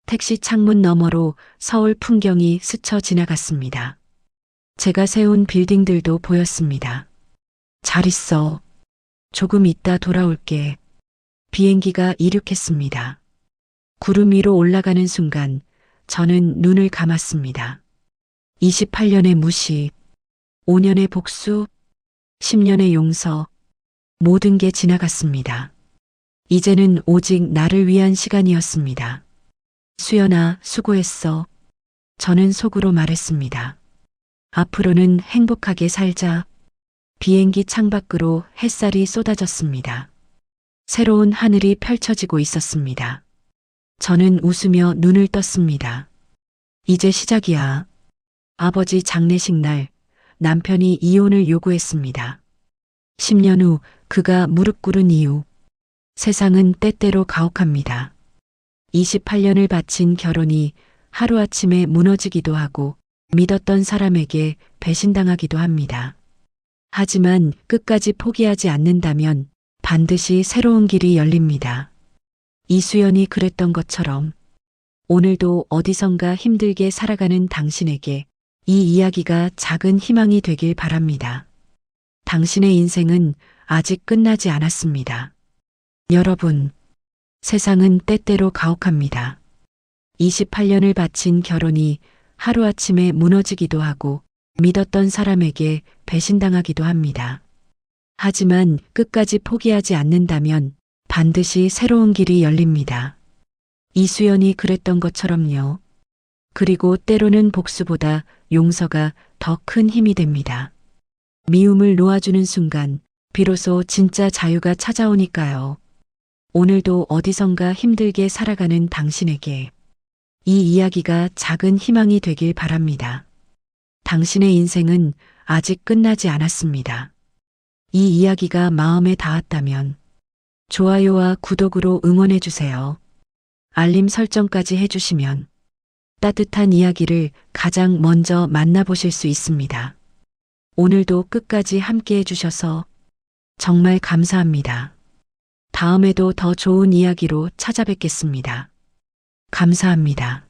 택시 창문 너머로 서울 풍경이 스쳐 지나갔습니다. 제가 세운 빌딩들도 보였습니다. 잘 있어. 조금 있다 돌아올게. 비행기가 이륙했습니다. 구름 위로 올라가는 순간 저는 눈을 감았습니다. 28년의 무시, 5년의 복수, 10년의 용서, 모든 게 지나갔습니다. 이제는 오직 나를 위한 시간이었습니다. 수연아, 수고했어. 저는 속으로 말했습니다. 앞으로는 행복하게 살자. 비행기 창밖으로 햇살이 쏟아졌습니다. 새로운 하늘이 펼쳐지고 있었습니다. 저는 웃으며 눈을 떴습니다. 이제 시작이야. 아버지 장례식 날 남편이 이혼을 요구했습니다. 10년 후 그가 무릎 꿇은 이유. 세상은 때때로 가혹합니다. 28년을 바친 결혼이 하루아침에 무너지기도 하고 믿었던 사람에게 배신당하기도 합니다. 하지만 끝까지 포기하지 않는다면 반드시 새로운 길이 열립니다. 이수연이 그랬던 것처럼 오늘도 어디선가 힘들게 살아가는 당신에게 이 이야기가 작은 희망이 되길 바랍니다. 당신의 인생은 아직 끝나지 않았습니다. 여러분, 세상은 때때로 가혹합니다. 28년을 바친 결혼이 하루아침에 무너지기도 하고 믿었던 사람에게 배신당하기도 합니다. 하지만 끝까지 포기하지 않는다면 반드시 새로운 길이 열립니다. 이수연이 그랬던 것처럼요. 그리고 때로는 복수보다 용서가 더 큰 힘이 됩니다. 미움을 놓아주는 순간 비로소 진짜 자유가 찾아오니까요. 오늘도 어디선가 힘들게 살아가는 당신에게 이 이야기가 작은 희망이 되길 바랍니다. 당신의 인생은 아직 끝나지 않았습니다. 이 이야기가 마음에 닿았다면 좋아요와 구독으로 응원해주세요. 알림 설정까지 해주시면 따뜻한 이야기를 가장 먼저 만나보실 수 있습니다. 오늘도 끝까지 함께 해주셔서 정말 감사합니다. 다음에도 더 좋은 이야기로 찾아뵙겠습니다. 감사합니다.